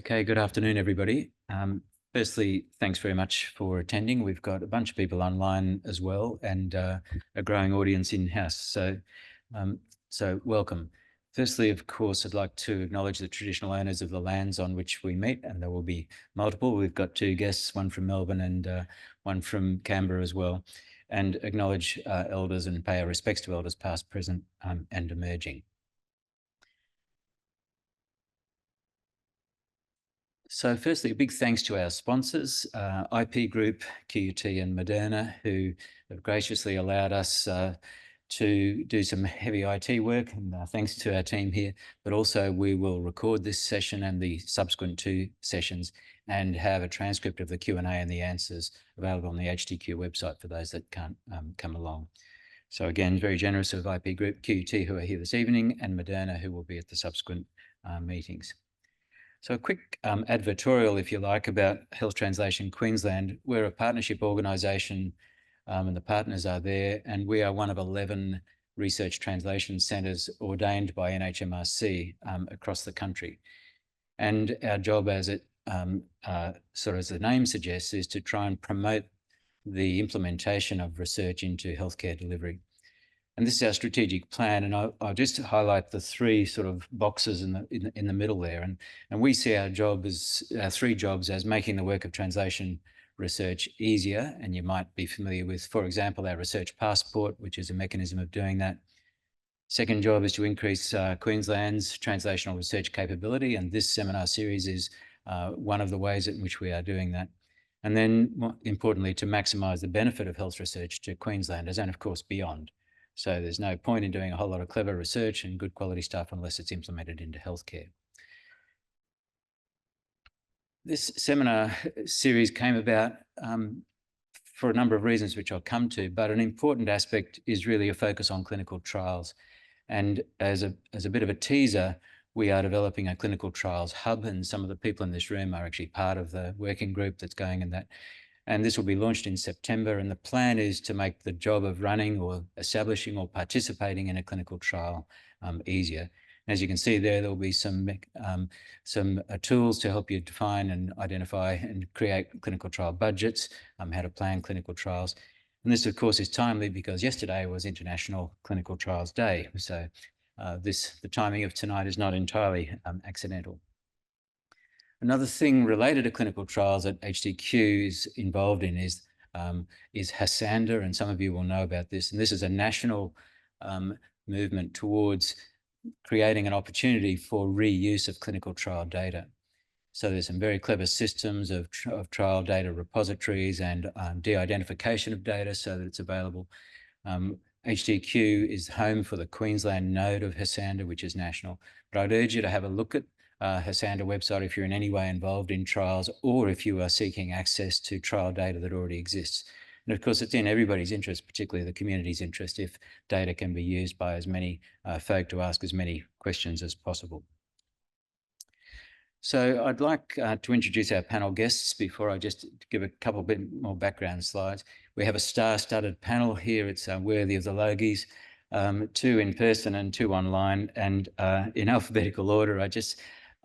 Okay, good afternoon, everybody. Firstly, thanks very much for attending. We've got a bunch of people online as well and a growing audience in-house. So welcome. Firstly, of course, I'd like to acknowledge the traditional owners of the lands on which we meet, and there will be multiple. We've got two guests, one from Melbourne and one from Canberra as well, and acknowledge elders and pay our respects to elders past, present, and emerging. So firstly, a big thanks to our sponsors, IP Group, QUT and Moderna, who have graciously allowed us to do some heavy IT work, and thanks to our team here, but also we will record this session and the subsequent two sessions and have a transcript of the Q&A and the answers available on the HTQ website for those that can't come along. So again, very generous of IP Group, QUT, who are here this evening, and Moderna, who will be at the subsequent meetings. So a quick advertorial, if you like, about Health Translation Queensland. We're a partnership organisation and the partners are there, and we are one of 11 research translation centres ordained by NHMRC across the country. And our job, as it sort of as the name suggests, is to try and promote the implementation of research into healthcare delivery. And this is our strategic plan, and I'll just highlight the three sort of boxes in the middle there. And we see our job as our three jobs as making the work of translation research easier. And you might be familiar with, for example, our research passport, which is a mechanism of doing that. Second job is to increase Queensland's translational research capability, and this seminar series is one of the ways in which we are doing that. And then, more importantly, to maximise the benefit of health research to Queenslanders and, of course, beyond. So there's no point in doing a whole lot of clever research and good quality stuff unless it's implemented into healthcare. This seminar series came about for a number of reasons, which I'll come to, but an important aspect is really a focus on clinical trials. And as a bit of a teaser, we are developing a clinical trials hub, and some of the people in this room are actually part of the working group that's going in that. And this will be launched in September, and the plan is to make the job of running or establishing or participating in a clinical trial easier. As you can see there will be some tools to help you define and identify and create clinical trial budgets, how to plan clinical trials. And this, of course, is timely because yesterday was International Clinical Trials Day. So the timing of tonight is not entirely accidental. Another thing related to clinical trials that HTQ is involved in is HASANDA, and some of you will know about this. And this is a national movement towards creating an opportunity for reuse of clinical trial data. So there's some very clever systems of trial data repositories and de-identification of data so that it's available. HTQ is home for the Queensland node of HASANDA, which is national. But I'd urge you to have a look at HASANDA website if you're in any way involved in trials or if you are seeking access to trial data that already exists. And of course, it's in everybody's interest, particularly the community's interest, if data can be used by as many folk to ask as many questions as possible. So I'd like to introduce our panel guests before I just give a couple bit more background slides. We have a star-studded panel here. It's worthy of the Logies, two in person and two online. And in alphabetical order,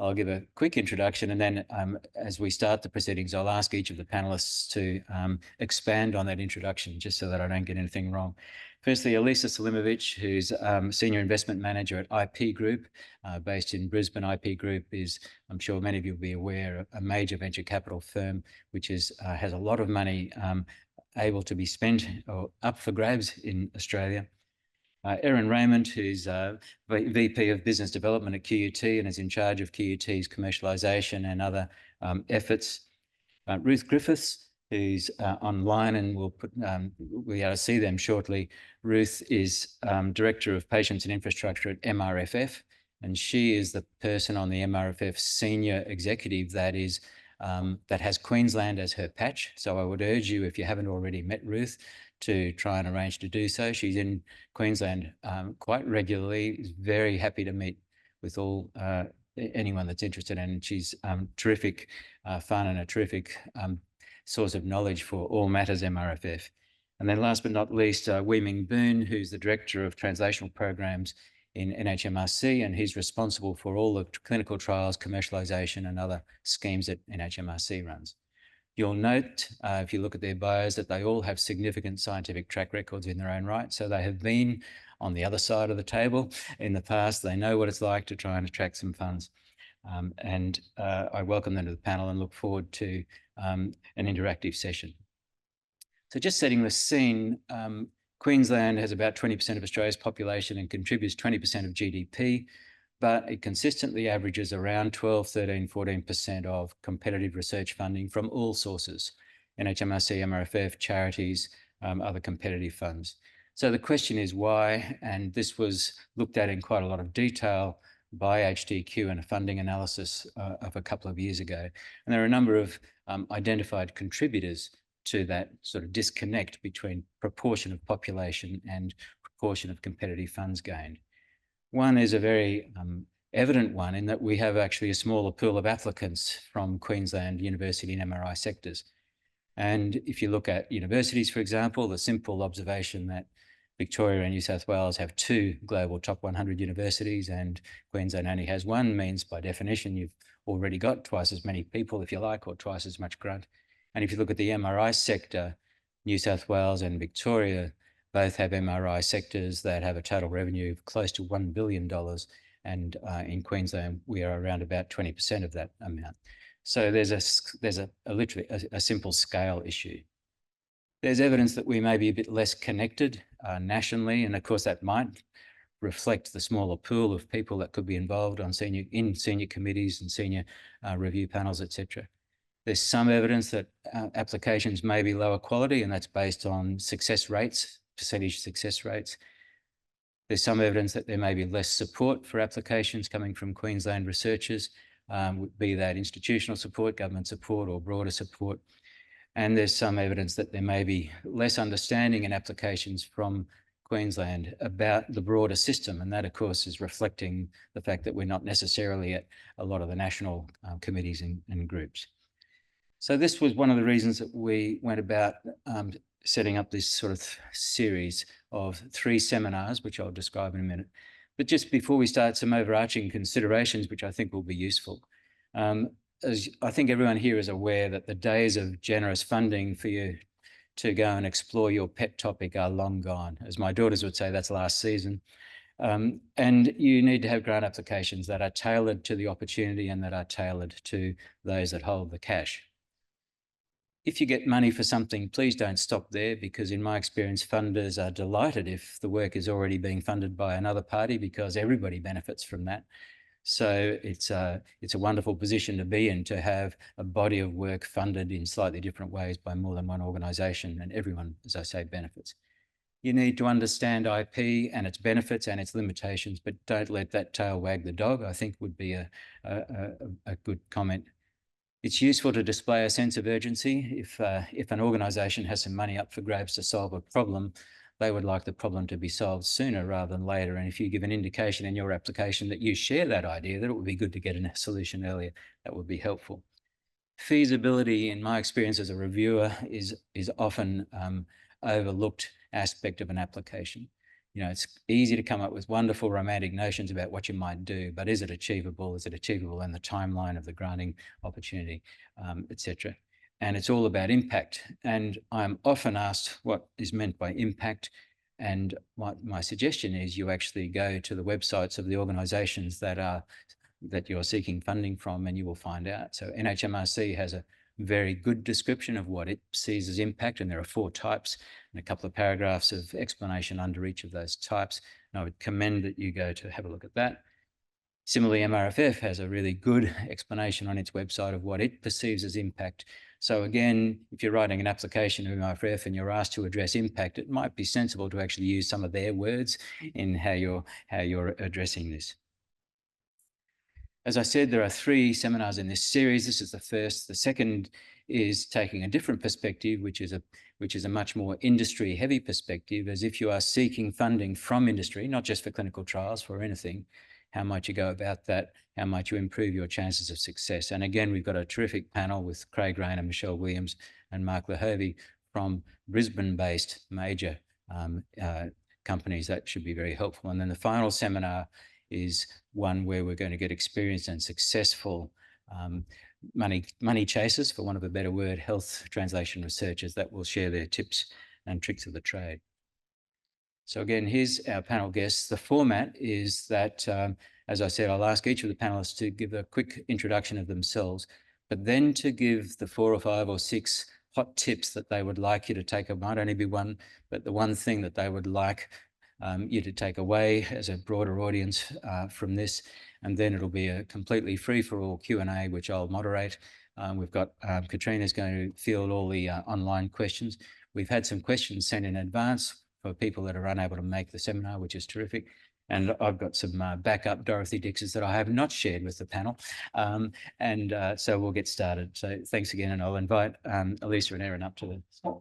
I'll give a quick introduction, and then as we start the proceedings, I'll ask each of the panelists to expand on that introduction, just so that I don't get anything wrong. Firstly, Elisa Selimovic, who's Senior Investment Manager at IP Group, based in Brisbane. IP Group is, I'm sure many of you will be aware, a major venture capital firm, which has a lot of money able to be spent or up for grabs in Australia. Erin Raymond, who's VP of Business Development at QUT and is in charge of QUT's commercialisation and other efforts. Ruth Griffiths, who's online, and we are to see them shortly. Ruth is Director of Patients and Infrastructure at MRFF, and she is the person on the MRFF senior executive that has Queensland as her patch. So I would urge you, if you haven't already met Ruth, to try and arrange to do so. She's in Queensland quite regularly, is very happy to meet with anyone that's interested, and she's terrific fun and a terrific source of knowledge for all matters MRFF. And then last but not least, Wei Ming Boon, who's the Director of Translational Programs in NHMRC, and he's responsible for all the clinical trials, commercialisation and other schemes that NHMRC runs. You'll note, if you look at their bios, that they all have significant scientific track records in their own right. So they have been on the other side of the table in the past. They know what it's like to try and attract some funds. I welcome them to the panel and look forward to an interactive session. So just setting the scene, Queensland has about 20% of Australia's population and contributes 20% of GDP, but it consistently averages around 12, 13, 14% of competitive research funding from all sources, NHMRC, MRFF, charities, other competitive funds. So the question is why, and this was looked at in quite a lot of detail by HDQ in a funding analysis of a couple of years ago. And there are a number of identified contributors to that sort of disconnect between proportion of population and proportion of competitive funds gained. One is a very evident one in that we have actually a smaller pool of applicants from Queensland university and MRI sectors. And if you look at universities, for example, the simple observation that Victoria and New South Wales have 2 global top 100 universities and Queensland only has 1 means by definition you've already got twice as many people, if you like, or twice as much grunt. And if you look at the MRI sector, New South Wales and Victoria both have MRI sectors that have a total revenue of close to $1 billion. And in Queensland, we are around about 20% of that amount. So there's literally a simple scale issue. There's evidence that we may be a bit less connected nationally, and of course that might reflect the smaller pool of people that could be involved in senior committees and senior review panels, etc. There's some evidence that applications may be lower quality, and that's based on success rates, percentage success rates. There's some evidence that there may be less support for applications coming from Queensland researchers, be that institutional support, government support, or broader support. And there's some evidence that there may be less understanding in applications from Queensland about the broader system. And that, of course, is reflecting the fact that we're not necessarily at a lot of the national committees and groups. So this was one of the reasons that we went about setting up this sort of series of 3 seminars, which I'll describe in a minute. But just before we start, some overarching considerations, which I think will be useful. As I think everyone here is aware that the days of generous funding for you to go and explore your pet topic are long gone. As my daughters would say, that's last season. And you need to have grant applications that are tailored to the opportunity and that are tailored to those that hold the cash. If you get money for something, please don't stop there, because in my experience, funders are delighted if the work is already being funded by another party, because everybody benefits from that. So it's a wonderful position to be in, to have a body of work funded in slightly different ways by more than one organisation, and everyone, as I say, benefits. You need to understand IP and its benefits and its limitations, but don't let that tail wag the dog, I think would be a good comment. It's useful to display a sense of urgency. If an organisation has some money up for grabs to solve a problem, they would like the problem to be solved sooner rather than later. And if you give an indication in your application that you share that idea, that it would be good to get a solution earlier, that would be helpful. Feasibility, in my experience as a reviewer, is often overlooked aspect of an application. You know, it's easy to come up with wonderful romantic notions about what you might do, but is it achievable? Is it achievable in the timeline of the granting opportunity, etc.? And it's all about impact. And I'm often asked what is meant by impact. And my suggestion is you actually go to the websites of the organisations that you're seeking funding from, and you will find out. So NHMRC has a very good description of what it sees as impact, and there are 4 types and a couple of paragraphs of explanation under each of those types. And I would commend that you go to have a look at that. Similarly, MRFF has a really good explanation on its website of what it perceives as impact. So again, if you're writing an application to MRFF and you're asked to address impact, it might be sensible to actually use some of their words in how you're addressing this. As I said, there are 3 seminars in this series. This is the first. The second is taking a different perspective, which is a much more industry-heavy perspective, as if you are seeking funding from industry, not just for clinical trials, for anything. How might you go about that? How might you improve your chances of success? And again, we've got a terrific panel with Craig Rayner, Michelle Williams, and Mark Lahovey from Brisbane-based major companies. That should be very helpful. And then the final seminar is one where we're going to get experienced and successful money chasers, for want of a better word, health translation researchers that will share their tips and tricks of the trade. So again, here's our panel guests. The format is that, as I said, I'll ask each of the panelists to give a quick introduction of themselves, but then to give the 4 or 5 or 6 hot tips that they would like you to take. It might only be one, but the one thing that they would like you to take away as a broader audience from this. And then it'll be a completely free-for-all Q&A, which I'll moderate. We've got Katrina's going to field all the online questions. We've had some questions sent in advance for people that are unable to make the seminar, which is terrific. And I've got some backup Dorothy Dixes that I have not shared with the panel. So we'll get started. So thanks again, and I'll invite Elisa and Erin up to the stage.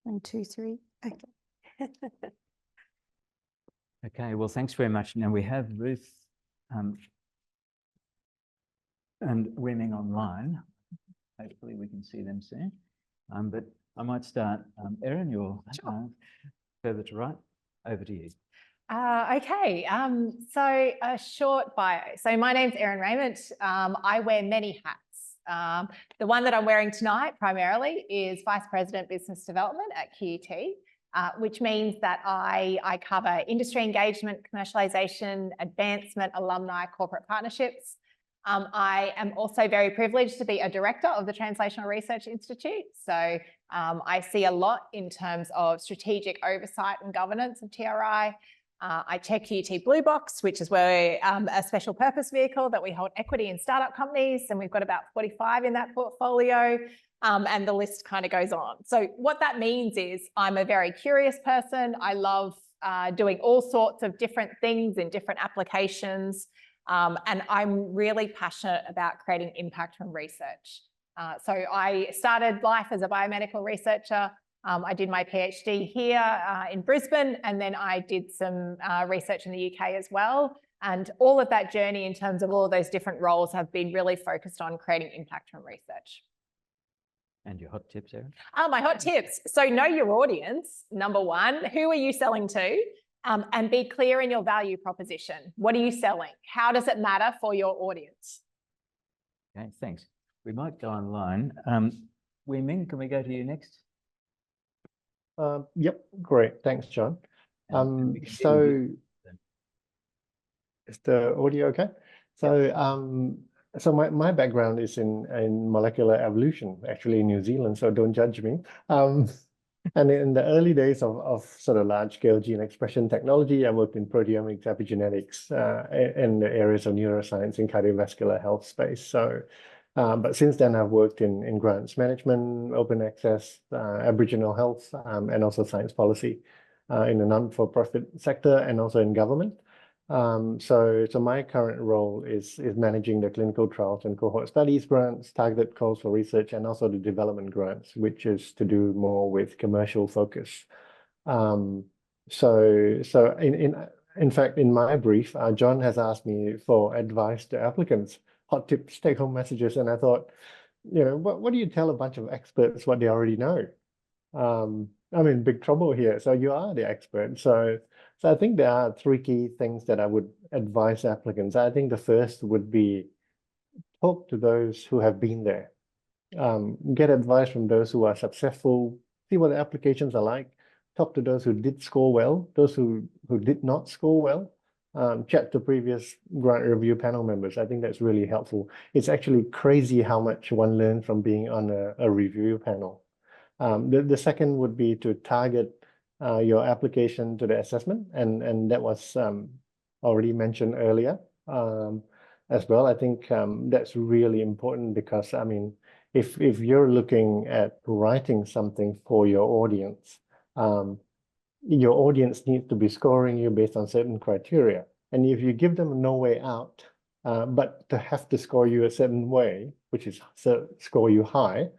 One, two, three. Okay. Okay, well, thanks very much. Now we have Ruth and Wemming online. Hopefully we can see them soon. But I might start. Erin, you're further to right. Over to you. Okay, so a short bio. So my name's Erin Raymond. I wear many hats. The one that I'm wearing tonight primarily is Vice President Business Development at QUT, which means that I cover industry engagement, commercialization, advancement, alumni, corporate partnerships. I am also very privileged to be a director of the Translational Research Institute. So I see a lot in terms of strategic oversight and governance of TRI. I chair QUT Blue Box, which is where a special purpose vehicle that we hold equity in startup companies, and we've got about 45 in that portfolio, and the list kind of goes on. So what that means is I'm a very curious person. I love doing all sorts of different things in different applications. And I'm really passionate about creating impact from research. So I started life as a biomedical researcher. I did my PhD here in Brisbane, and then I did some research in the UK as well. And all of that journey in terms of all of those different roles have been really focused on creating impact from research. And your hot tips, Erin? My hot tips. So know your audience, number one. Who are you selling to? And be clear in your value proposition. What are you selling? How does it matter for your audience? Okay, thanks. We might go online. Wemming, can we go to you next? Yep, great. Thanks, John. So is the audio okay? So so my background is in molecular evolution, actually in New Zealand, so don't judge me. And in the early days of sort of large-scale gene expression technology, I worked in proteomics, epigenetics, in the areas of neuroscience and cardiovascular health space. So, but since then, I've worked in grants management, open access, Aboriginal health, and also science policy in the non-for-profit sector and also in government. So my current role is managing the clinical trials and cohort studies grants, targeted calls for research, and also the development grants, which is to do more with commercial focus. So in fact, in my brief, John has asked me for advice to applicants, hot tips, take-home messages, and I thought, you know, what do you tell a bunch of experts what they already know? I'm in big trouble here. So you are the expert. So I think there are 3 key things that I would advise applicants. I think the first would be talk to those who have been there. Get advice from those who are successful, see what the applications are like, talk to those who did score well, those who did not score well, chat to previous grant review panel members. I think that's really helpful. It's actually crazy how much one learns from being on a review panel. The second would be to target your application to the assessment, and that was already mentioned earlier as well. I think that's really important because, I mean, if you're looking at writing something for your audience needs to be scoring you based on certain criteria. And if you give them no way out, but to have to score you a certain way, which is score you high,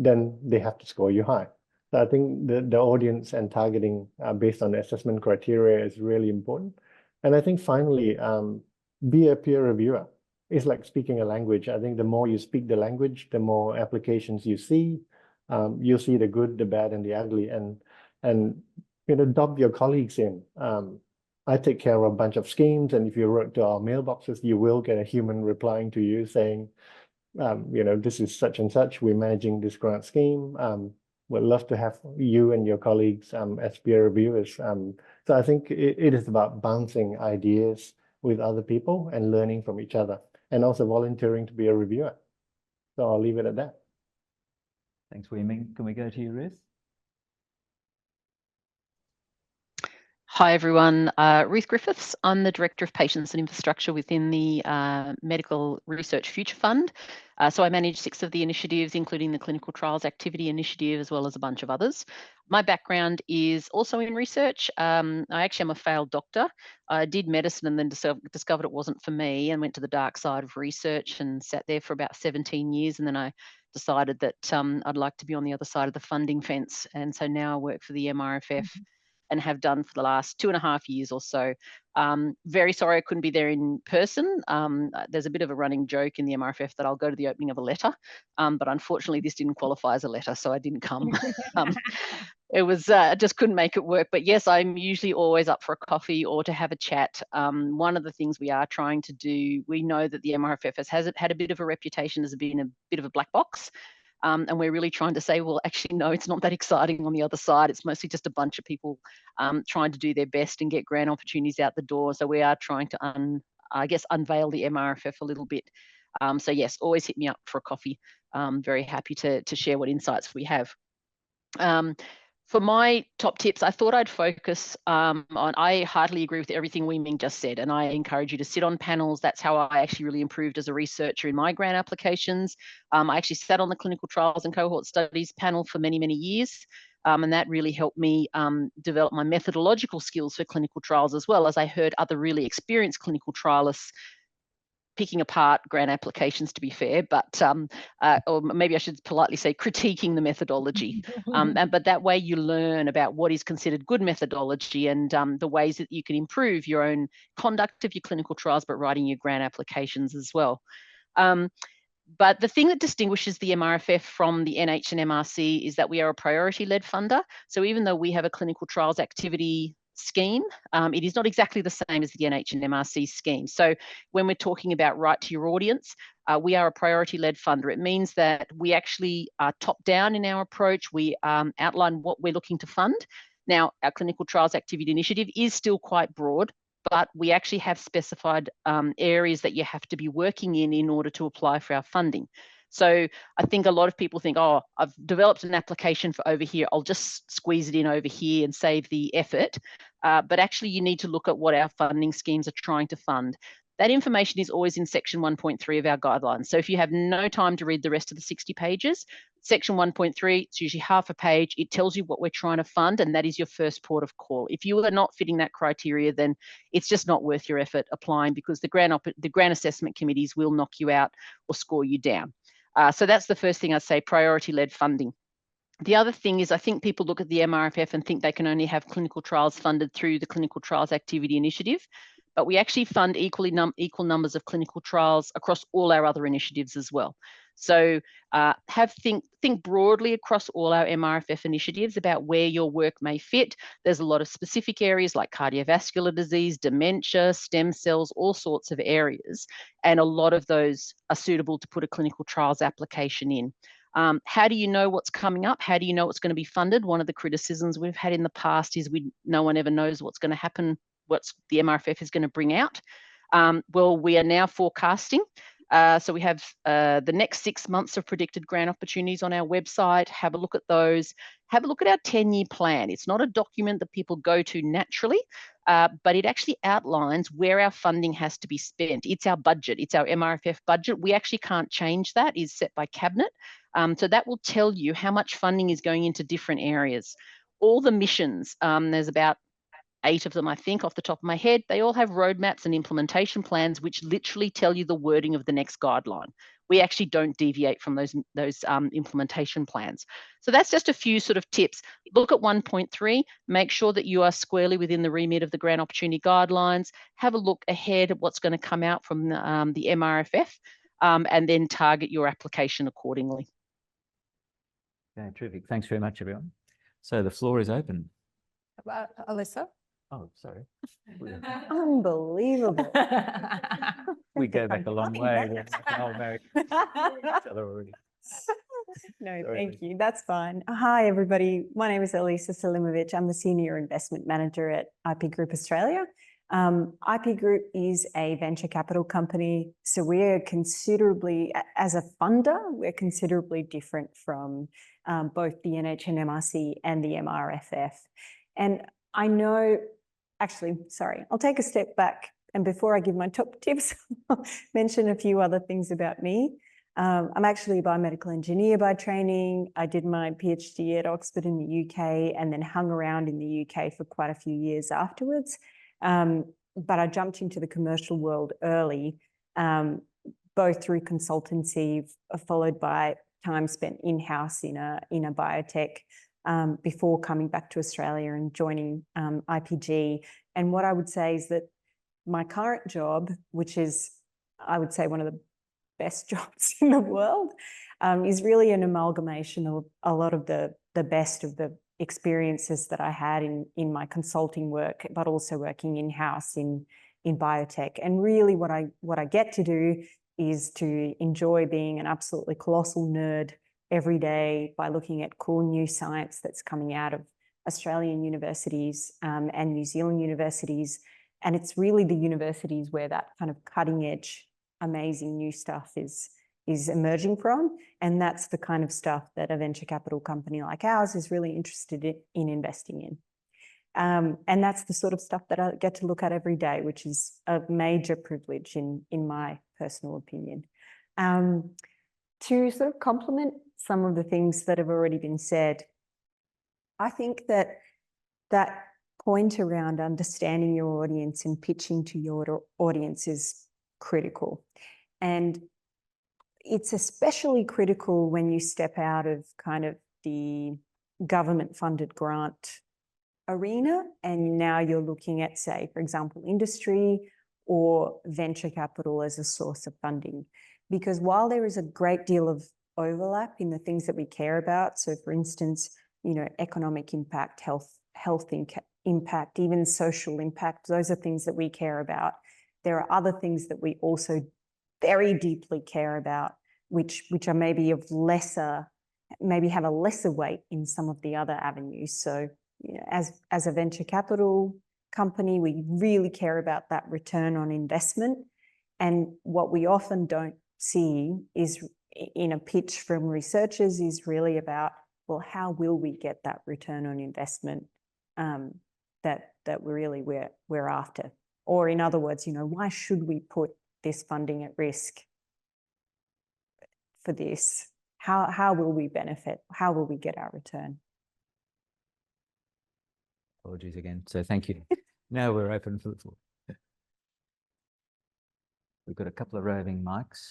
then they have to score you high. So I think the audience and targeting based on the assessment criteria is really important. And I think finally, be a peer reviewer. It's like speaking a language. I think the more you speak the language, the more applications you see. You'll see the good, the bad, and the ugly, and dub your colleagues in. I take care of a bunch of schemes, and if you wrote to our mailboxes, you will get a human replying to you saying, this is such and such. We're managing this grant scheme. We'd love to have you and your colleagues as peer reviewers. So I think it is about bouncing ideas with other people and learning from each other, and also volunteering to be a reviewer. So I'll leave it at that. Thanks, Wee Ming. Can we go to you, Ruth? Hi, everyone. Ruth Griffiths. I'm the Director of Patients and Infrastructure within the Medical Research Future Fund. So I manage 6 of the initiatives, including the Clinical Trials Activity Initiative, as well as a bunch of others. My background is also in research. I actually am a failed doctor. I did medicine and then discovered it wasn't for me, and went to the dark side of research and sat there for about 17 years. And then I decided that I'd like to be on the other side of the funding fence. And so now I work for the MRFF. And have done for the last 2.5 years or so. Very sorry I couldn't be there in person. There's a bit of a running joke in the MRFF that I'll go to the opening of a letter, but unfortunately this didn't qualify as a letter, so I didn't come. It was, I just couldn't make it work. But yes, I'm usually always up for a coffee or to have a chat. One of the things we are trying to do, we know that the MRFF has had a bit of a reputation as being a bit of a black box. And we're really trying to say, well, actually, no, it's not that exciting on the other side. It's mostly just a bunch of people trying to do their best and get grant opportunities out the door. So we are trying to, unveil the MRFF a little bit. So yes, always hit me up for a coffee. Very happy to share what insights we have. For my top tips, I thought I'd focus on, I heartily agree with everything Wee Ming just said, and I encourage you to sit on panels. That's how I actually really improved as a researcher in my grant applications. I actually sat on the clinical trials and cohort studies panel for many, many years. And that really helped me develop my methodological skills for clinical trials, as well as I heard other really experienced clinical trialists picking apart grant applications, to be fair, but or maybe I should politely say critiquing the methodology. But that way you learn about what is considered good methodology and the ways that you can improve your own conduct of your clinical trials, but writing your grant applications as well. But the thing that distinguishes the MRFF from the NH and MRC is that we are a priority-led funder. So even though we have a clinical trials activity scheme, it is not exactly the same as the NH and MRC scheme. So when we're talking about right to your audience, we are a priority-led funder. It means that we actually are top-down in our approach. We outline what we're looking to fund. Now, our clinical trials activity initiative is still quite broad, but we actually have specified areas that you have to be working in order to apply for our funding. So I think a lot of people think, oh, I've developed an application for over here, I'll just squeeze it in over here and save the effort. But actually you need to look at what our funding schemes are trying to fund. That information is always in section 1.3 of our guidelines. So if you have no time to read the rest of the 60 pages, section 1.3, it's usually half a page. It tells you what we're trying to fund, and that is your first port of call. If you are not fitting that criteria, then it's just not worth your effort applying, because the grant assessment committees will knock you out or score you down. So that's the first thing I'd say, priority-led funding. The other thing is, I think people look at the MRFF and think they can only have clinical trials funded through the Clinical Trials Activity Initiative, but we actually fund equal numbers of clinical trials across all our other initiatives as well. So think broadly across all our MRFF initiatives about where your work may fit. There's a lot of specific areas like cardiovascular disease, dementia, stem cells, all sorts of areas. And a lot of those are suitable to put a clinical trials application in. How do you know what's coming up? How do you know what's going to be funded? One of the criticisms we've had in the past is no one ever knows what's going to happen, what the MRFF is going to bring out. Well, we are now forecasting. So we have the next 6 months of predicted grant opportunities on our website. Have a look at those. Have a look at our 10-year plan. It's not a document that people go to naturally, but it actually outlines where our funding has to be spent. It's our budget. It's our MRFF budget. We actually can't change that. It's set by Cabinet. So that will tell you how much funding is going into different areas. All the missions, there's about 8 of them, I think, off the top of my head. They all have roadmaps and implementation plans, which literally tell you the wording of the next guideline. We actually don't deviate from those implementation plans. So that's just a few sort of tips. Look at 1.3, make sure that you are squarely within the remit of the grant opportunity guidelines. Have a look ahead at what's going to come out from the MRFF, and then target your application accordingly. Okay, terrific. Thanks very much, everyone. So the floor is open. Alyssa? Oh, sorry. Unbelievable. We go back a long way. Right. Oh, Mary. Each other already. No, Sorry. thank you. That's fine. Hi, everybody. My name is Elisa Selimovic. I'm the Senior Investment Manager at IP Group Australia. IP Group is a venture capital company. So we're considerably, as a funder, we're considerably different from both the NHNMRC and the MRFF. And I know, actually, sorry, I'll take a step back. And before I give my top tips, I'll mention a few other things about me. I'm actually a biomedical engineer by training. I did my PhD at Oxford in the UK and then hung around in the UK for quite a few years afterwards. But I jumped into the commercial world early, both through consultancy, followed by time spent in-house in a biotech, before coming back to Australia and joining IPG. And what I would say is that my current job, which is, I would say, one of the best jobs in the world, is really an amalgamation of a lot of the best of the experiences that I had in my consulting work, but also working in-house in biotech. And really what I get to do is to enjoy being an absolutely colossal nerd every day by looking at cool new science that's coming out of Australian universities and New Zealand universities. And it's really the universities where that kind of cutting edge, amazing new stuff is emerging from. And that's the kind of stuff that a venture capital company like ours is really interested in investing in. And that's the sort of stuff that I get to look at every day, which is a major privilege in my personal opinion. To sort of complement some of the things that have already been said, I think that point around understanding your audience and pitching to your audience is critical. And it's especially critical when you step out of kind of the government-funded grant arena and now you're looking at, say, for example, industry or venture capital as a source of funding. Because while there is a great deal of overlap in the things that we care about, so for instance, economic impact, health impact, even social impact, those are things that we care about. There are other things that we also very deeply care about, which are maybe maybe have a lesser weight in some of the other avenues. So, as a venture capital company, we really care about that return on investment. And what we often don't see is in a pitch from researchers is really about, well, how will we get that return on investment that we're after? Or in other words, why should we put this funding at risk for this? How will we benefit? How will we get our return? Apologies again. So thank you. Now we're open for the floor. We've got a couple of roving mics.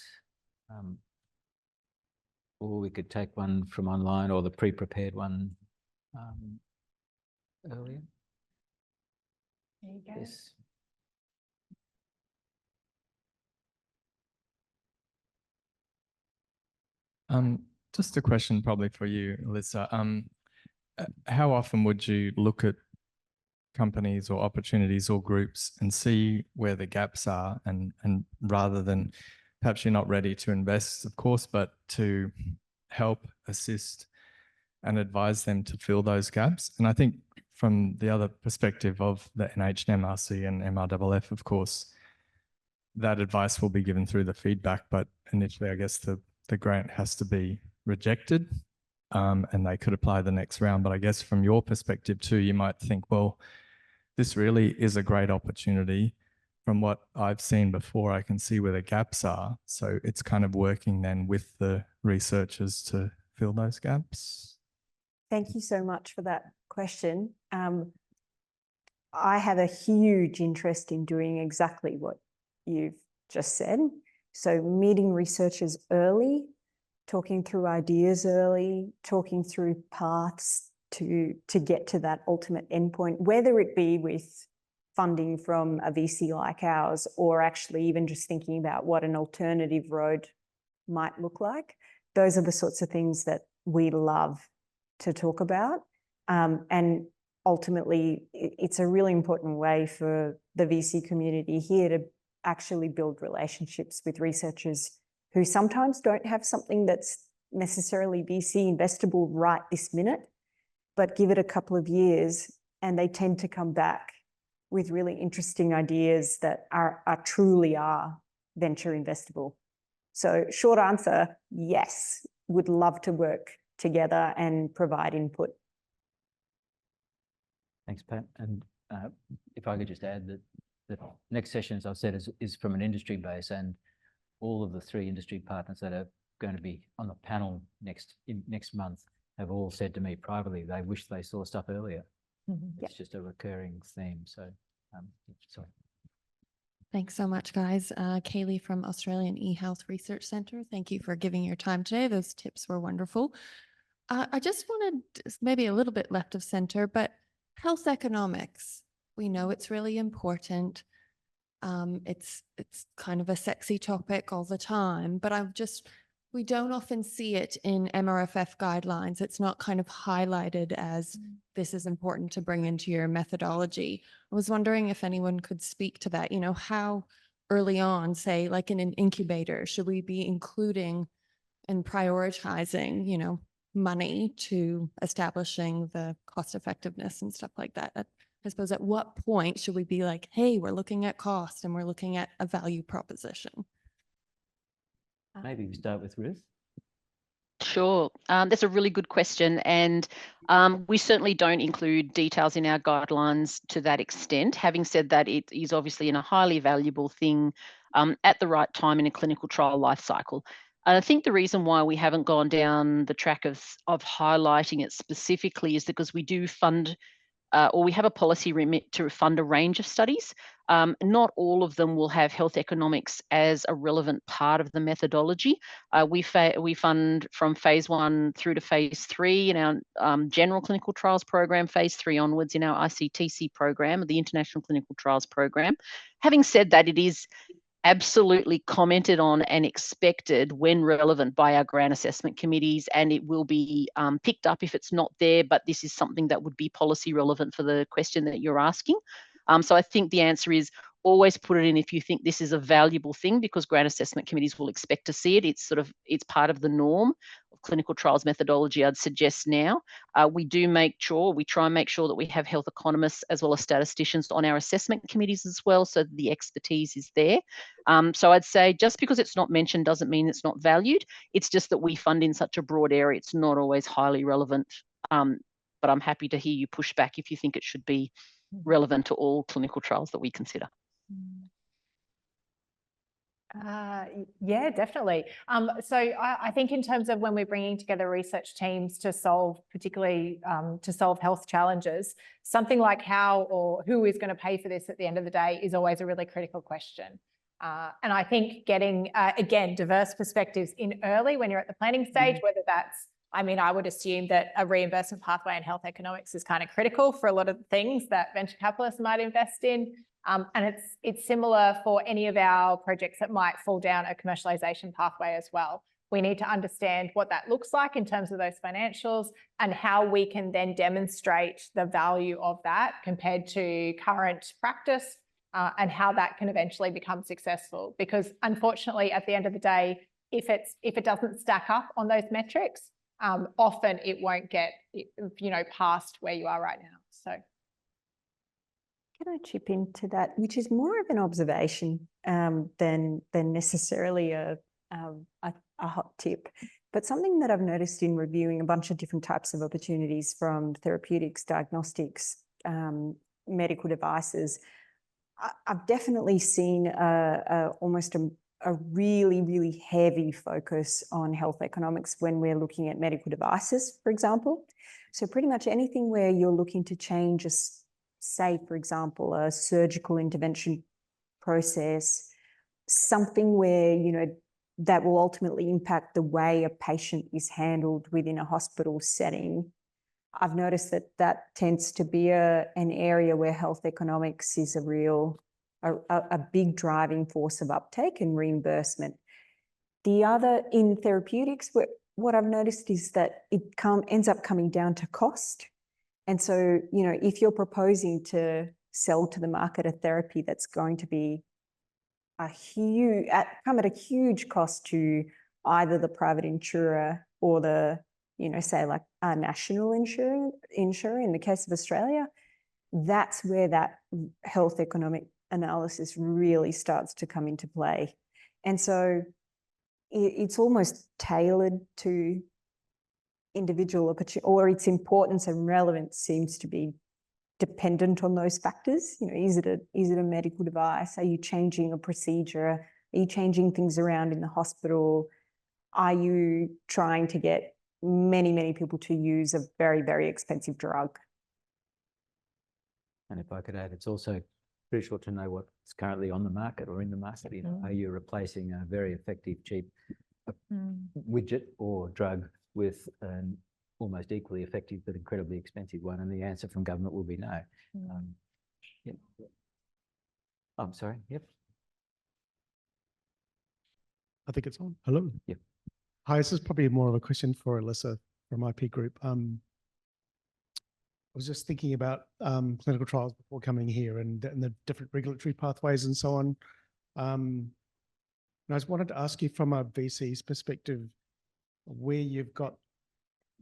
Or we could take one from online or the pre-prepared one earlier. There you go. Yes. Just a question probably for you, Alyssa. How often would you look at companies or opportunities or groups and see where the gaps are and rather than perhaps you're not ready to invest, of course, but to help, assist and advise them to fill those gaps? And I think from the other perspective of the NHNMRC and MRFF, of course, that advice will be given through the feedback, but initially I guess the grant has to be rejected and they could apply the next round. But I guess from your perspective too, you might think, well, this really is a great opportunity. From what I've seen before, I can see where the gaps are. So it's kind of working then with the researchers to fill those gaps. Thank you so much for that question. I have a huge interest in doing exactly what you've just said. So meeting researchers early, talking through ideas early, talking through paths to get to that ultimate endpoint, whether it be with funding from a VC like ours, or actually even just thinking about what an alternative road might look like. Those are the sorts of things that we love to talk about. And ultimately, it's a really important way for the VC community here to actually build relationships with researchers who sometimes don't have something that's necessarily VC investable right this minute, but give it a couple of years and they tend to come back with really interesting ideas that are truly venture investable. So short answer, yes, would love to work together and provide input. Thanks, Pat. And if I could just add that the next session, as I've said, is from an industry base, and all of the 3 industry partners that are going to be on the panel next month have all said to me privately they wish they saw stuff earlier. It's just a recurring theme. So, sorry. Thanks so much, guys. Kaylee from Australian eHealth Research Centre. Thank you for giving your time today. Those tips were wonderful. I just wanted maybe a little bit left of centre, but health economics. We know it's really important. It's kind of a sexy topic all the time, but we don't often see it in MRFF guidelines. It's not kind of highlighted as this is important to bring into your methodology. I was wondering if anyone could speak to that, you know, how early on, say like in an incubator, should we be including and prioritizing, you know, money to establishing the cost effectiveness and stuff like that? I suppose at what point should we be like, hey, we're looking at cost and we're looking at a value proposition? Maybe we start with Ruth. Sure. That's a really good question. And we certainly don't include details in our guidelines to that extent. Having said that, it is obviously a highly valuable thing at the right time in a clinical trial life cycle. And I think the reason why we haven't gone down the track of highlighting it specifically is because we do fund or we have a policy remit to fund a range of studies. Not all of them will have health economics as a relevant part of the methodology. We fund from phase 1 through to phase 3 in our general clinical trials program, phase 3 onwards in our ICTC program, the International Clinical Trials Program. Having said that, it is absolutely commented on and expected when relevant by our grant assessment committees, and it will be picked up if it's not there, but this is something that would be policy relevant for the question that you're asking. So I think the answer is always put it in if you think this is a valuable thing, because grant assessment committees will expect to see it. It's part of the norm of clinical trials methodology, I'd suggest now. We try and make sure that we have health economists as well as statisticians on our assessment committees as well, so the expertise is there. So I'd say just because it's not mentioned doesn't mean it's not valued. It's just that we fund in such a broad area, it's not always highly relevant. But I'm happy to hear you push back if you think it should be relevant to all clinical trials that we consider. Yeah, definitely. So I think in terms of when we're bringing together research teams to solve, particularly to solve health challenges, something like how or who is going to pay for this at the end of the day is always a really critical question. And I think getting, again, diverse perspectives in early when you're at the planning stage, whether that's, I mean, I would assume that a reimbursement pathway in health economics is kind of critical for a lot of the things that venture capitalists might invest in. And it's similar for any of our projects that might fall down a commercialization pathway as well. We need to understand what that looks like in terms of those financials and how we can then demonstrate the value of that compared to current practice, and how that can eventually become successful. Because unfortunately, at the end of the day, if it doesn't stack up on those metrics, often it won't get, past where you are right now. So. Can I chip into that, which is more of an observation than necessarily a hot tip, but something that I've noticed in reviewing a bunch of different types of opportunities, from therapeutics, diagnostics, medical devices. I've definitely seen almost a really, really heavy focus on health economics when we're looking at medical devices, for example. So pretty much anything where you're looking to change say, for example, a surgical intervention process, something where, you know, that will ultimately impact the way a patient is handled within a hospital setting, I've noticed that that tends to be an area where health economics is a big driving force of uptake and reimbursement. The other, in therapeutics, what I've noticed is that it ends up coming down to cost. And so, you know, if you're proposing to sell to the market a therapy that's going to be come at a huge cost to either the private insurer or the, you know, say like a national insurer in the case of Australia, that's where that health economic analysis really starts to come into play. And so it's almost tailored to individual opportunity, or its importance and relevance seems to be dependent on those factors. You know, is it a medical device? Are you changing a procedure? Are you changing things around in the hospital? Are you trying to get many, many people to use a very, very expensive drug? And if I could add, it's also crucial to know what's currently on the market or in the market. You know, are you replacing a very effective, cheap widget or drug with an almost equally effective but incredibly expensive one? And the answer from government will be no. Yep. I'm sorry. Yep. I think it's on. Hello. Yep. Hi, this is probably more of a question for Alyssa from IP Group. I was just thinking about clinical trials before coming here and the different regulatory pathways and so on. And I just wanted to ask you from a VC's perspective, where you've got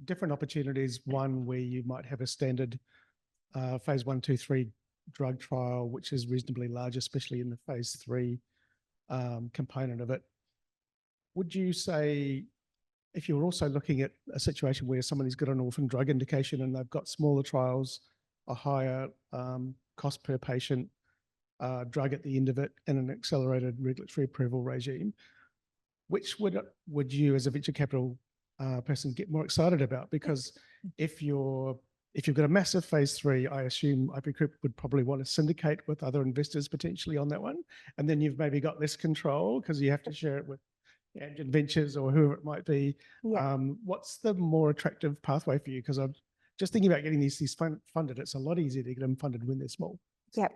different opportunities, one where you might have a standard phase 1, 2, 3 drug trial, which is reasonably large, especially in the phase 3 component of it. Would you say, if you're also looking at a situation where somebody's got an orphan drug indication and they've got smaller trials, a higher cost per patient drug at the end of it, and an accelerated regulatory approval regime, which would you as a venture capital person get more excited about? Because if you've got a massive phase 3, I assume IP Group would probably want to syndicate with other investors potentially on that one. And then you've maybe got less control because you have to share it with Amgen Ventures or whoever it might be. Yeah. What's the more attractive pathway for you? Because I'm just thinking about getting these funded. It's a lot easier to get them funded when they're small. Yep,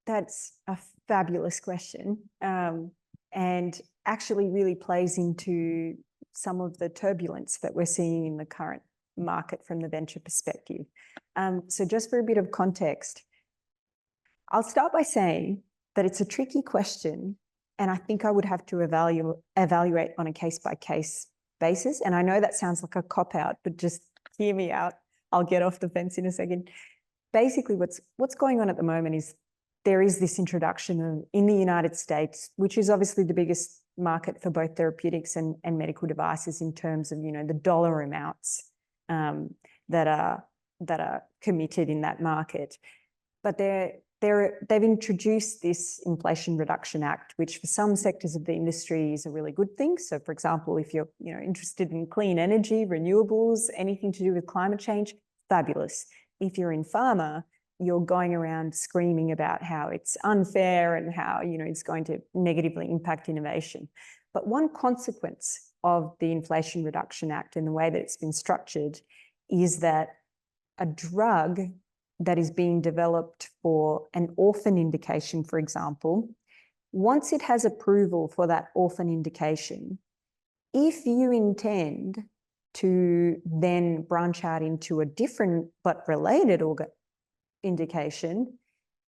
that's a fabulous question. And actually really plays into some of the turbulence that we're seeing in the current market from the venture perspective. So just for a bit of context, I'll start by saying that it's a tricky question, and I think I would have to evaluate on a case-by-case basis. And I know that sounds like a cop-out, but just hear me out. I'll get off the fence in a second. Basically, what's going on at the moment is there is this introduction in the United States, which is obviously the biggest market for both therapeutics and medical devices in terms of, you know, the dollar amounts that are committed in that market. But they've introduced this Inflation Reduction Act, which for some sectors of the industry is a really good thing. So, for example, if you're interested in clean energy, renewables, anything to do with climate change, fabulous. If you're in pharma, you're going around screaming about how it's unfair and how it's going to negatively impact innovation. But one consequence of the Inflation Reduction Act and the way that it's been structured is that a drug that is being developed for an orphan indication, for example, once it has approval for that orphan indication, if you intend to then branch out into a different but related indication,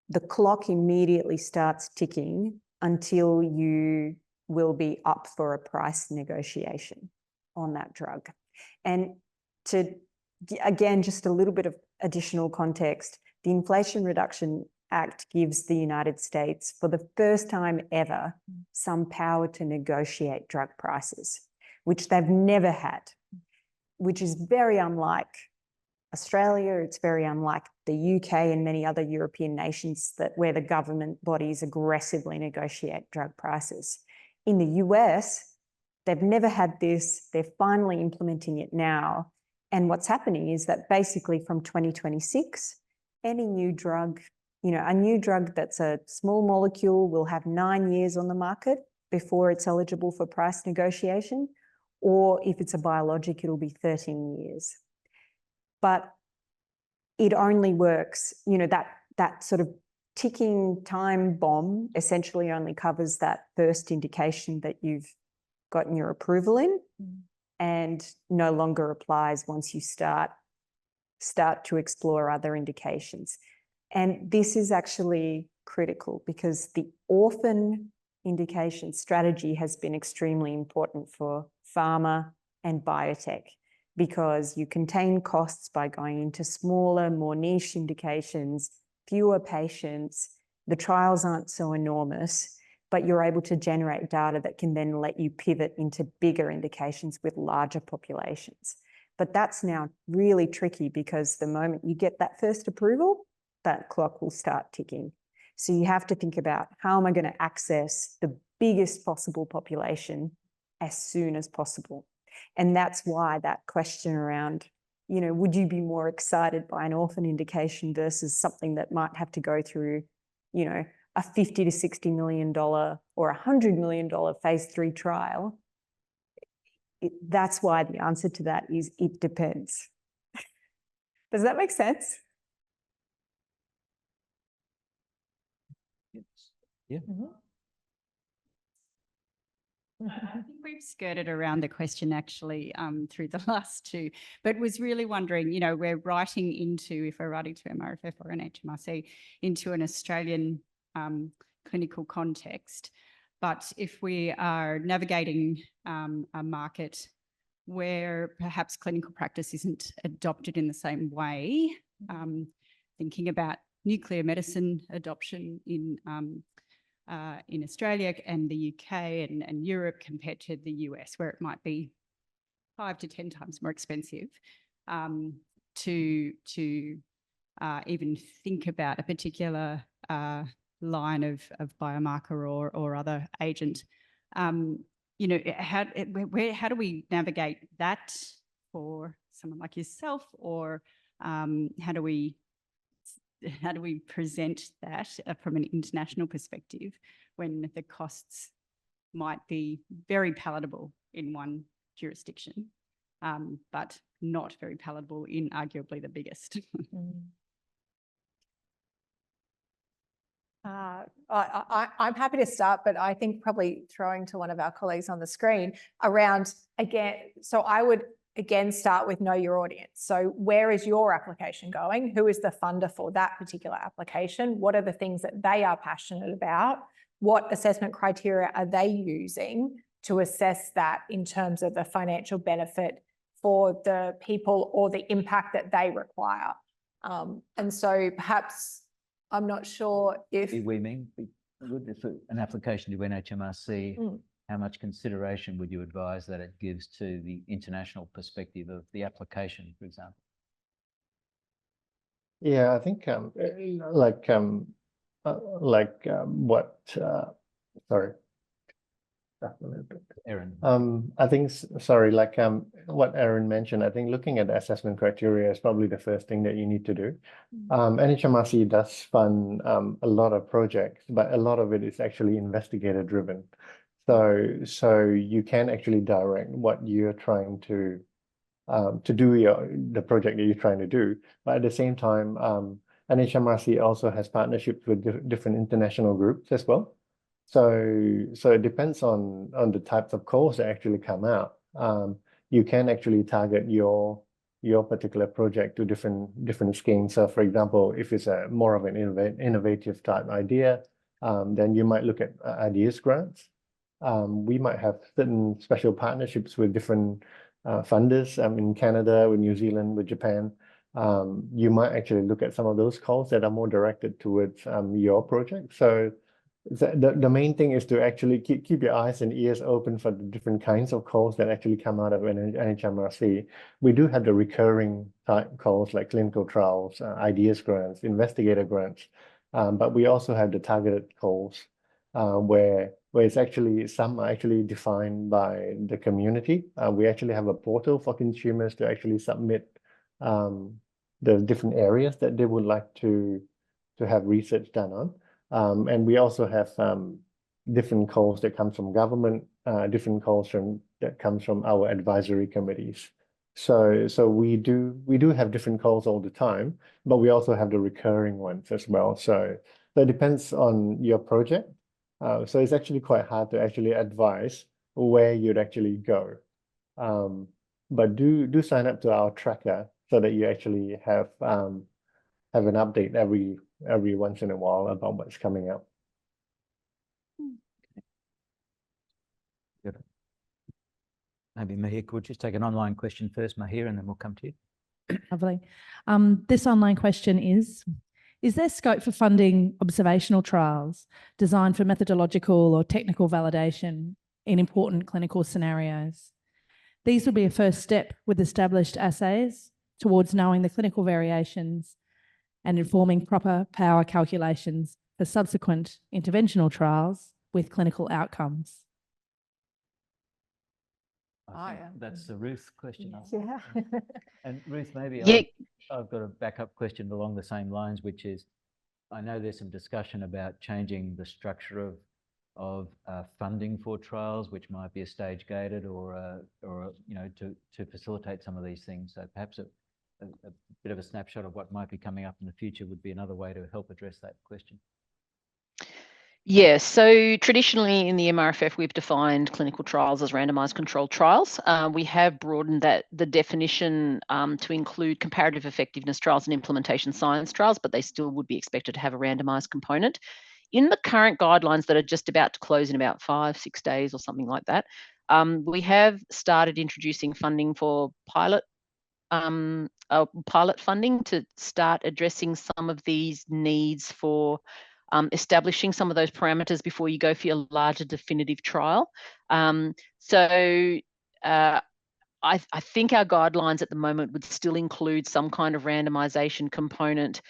the clock immediately starts ticking until you will be up for a price negotiation on that drug. And again, just a little bit of additional context, the Inflation Reduction Act gives the United States, for the first time ever, some power to negotiate drug prices, which they've never had, which is very unlike Australia. It's very unlike the UK and many other European nations where the government bodies aggressively negotiate drug prices. In the US, they've never had this. They're finally implementing it now. And what's happening is that basically from 2026, any new drug You know, a new drug that's a small molecule will have 9 years on the market before it's eligible for price negotiation, or if it's a biologic, it'll be 13 years. But it only works, you know, that sort of ticking time bomb essentially only covers that first indication that you've gotten your approval in, and no longer applies once you start to explore other indications. And this is actually critical because the orphan indication strategy has been extremely important for pharma and biotech, because you contain costs by going into smaller, more niche indications, fewer patients. The trials aren't so enormous, but you're able to generate data that can then let you pivot into bigger indications with larger populations. But that's now really tricky because the moment you get that first approval, that clock will start ticking. So you have to think about, how am I going to access the biggest possible population as soon as possible? And that's why that question around, you know, would you be more excited by an orphan indication versus something that might have to go through, you know, a $50 to $60 million or $100 million phase 3 trial? That's why the answer to that is it depends. Does that make sense? Yeah. I think we've skirted around the question actually through the last two, but was really wondering, you know, we're writing into, if we're writing to MRFF or an HMRC, into an Australian clinical context. But if we are navigating a market where perhaps clinical practice isn't adopted in the same way, thinking about nuclear medicine adoption in Australia and the UK and Europe compared to the US, where it might be 5 to 10 times more expensive to even think about a particular line of biomarker or other agent. You know, how do we navigate that for someone like yourself, or how do we present that from an international perspective when the costs might be very palatable in one jurisdiction, but not very palatable in arguably the biggest? I'm happy to start, but I think probably throwing to one of our colleagues on the screen around, again, so I would again start with know your audience. So where is your application going? Who is the funder for that particular application? What are the things that they are passionate about? What assessment criteria are they using to assess that in terms of the financial benefit for the people or the impact that they require? And so perhaps, I'm not sure if... We mean, if an application to NHMRC, how much consideration would you advise that it gives to the international perspective of the application, for example? Yeah, I think sorry. Erin. I think, sorry, like what Erin mentioned, I think looking at the assessment criteria is probably the first thing that you need to do. NHMRC does fund a lot of projects, but a lot of it is actually investigator driven. So you can actually direct what you're trying to do, the project that you're trying to do. But at the same time, NHMRC also has partnerships with different international groups as well. So it depends on the types of calls that actually come out. You can actually target your particular project to different schemes. So for example, if it's a more of an innovative type idea, then you might look at ideas grants. We might have certain special partnerships with different funders in Canada, with New Zealand, with Japan. You might actually look at some of those calls that are more directed towards your project. So the main thing is to actually keep your eyes and ears open for the different kinds of calls that actually come out of NHMRC. We do have the recurring type calls like clinical trials, ideas grants, investigator grants, but we also have the targeted calls where it's actually, some are actually defined by the community. We actually have a portal for consumers to actually submit the different areas that they would like to to have research done on. And we also have different calls that come from government, different calls that comes from our advisory committees. So we do have different calls all the time, but we also have the recurring ones as well. So that depends on your project. So it's actually quite hard to actually advise where you'd actually go. But do sign up to our tracker so that you actually have an update every once in a while about what's coming up. Good. Maybe Mahir could just take an online question first, Mahir, and then we'll come to you. Lovely. This online question is there scope for funding observational trials designed for methodological or technical validation in important clinical scenarios? These would be a first step with established assays towards knowing the clinical variations and informing proper power calculations for subsequent interventional trials with clinical outcomes. I think that's the Ruth question. Yeah. And Ruth, maybe Yeah. I've got a backup question along the same lines, which is, I know there's some discussion about changing the structure of funding for trials, which might be a stage gated or you know, to facilitate some of these things. So perhaps a bit of a snapshot of what might be coming up in the future would be another way to help address that question. Yeah, so traditionally in the MRFF, we've defined clinical trials as randomized controlled trials. We have broadened the definition to include comparative effectiveness trials and implementation science trials, but they still would be expected to have a randomized component. In the current guidelines that are just about to close in about 5-6 days or something like that, we have started introducing funding for pilot funding to start addressing some of these needs for establishing some of those parameters before you go for your larger definitive trial. So I think our guidelines at the moment would still include some kind of randomization component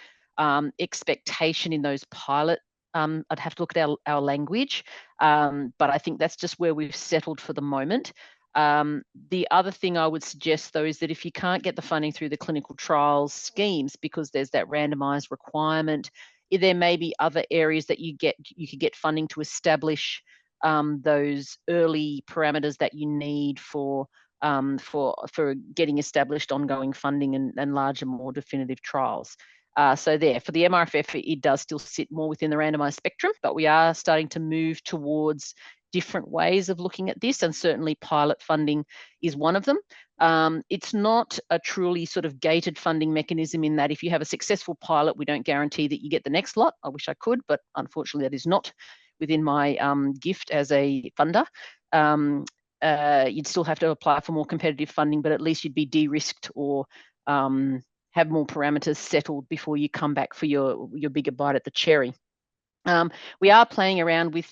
expectation in those pilot. I'd have to look at our language, but I think that's just where we've settled for the moment. The other thing I would suggest, though, is that if you can't get the funding through the clinical trials schemes because there's that randomized requirement, there may be other areas that you could get funding to establish those early parameters that you need for getting established ongoing funding and larger, more definitive trials. So there, for the MRFF, it does still sit more within the randomized spectrum, but we are starting to move towards different ways of looking at this, and certainly pilot funding is one of them. It's not a truly sort of gated funding mechanism in that if you have a successful pilot, we don't guarantee that you get the next lot. I wish I could, but unfortunately that is not within my gift as a funder. You'd still have to apply for more competitive funding, but at least you'd be de-risked or have more parameters settled before you come back for your bigger bite at the cherry. We are playing around with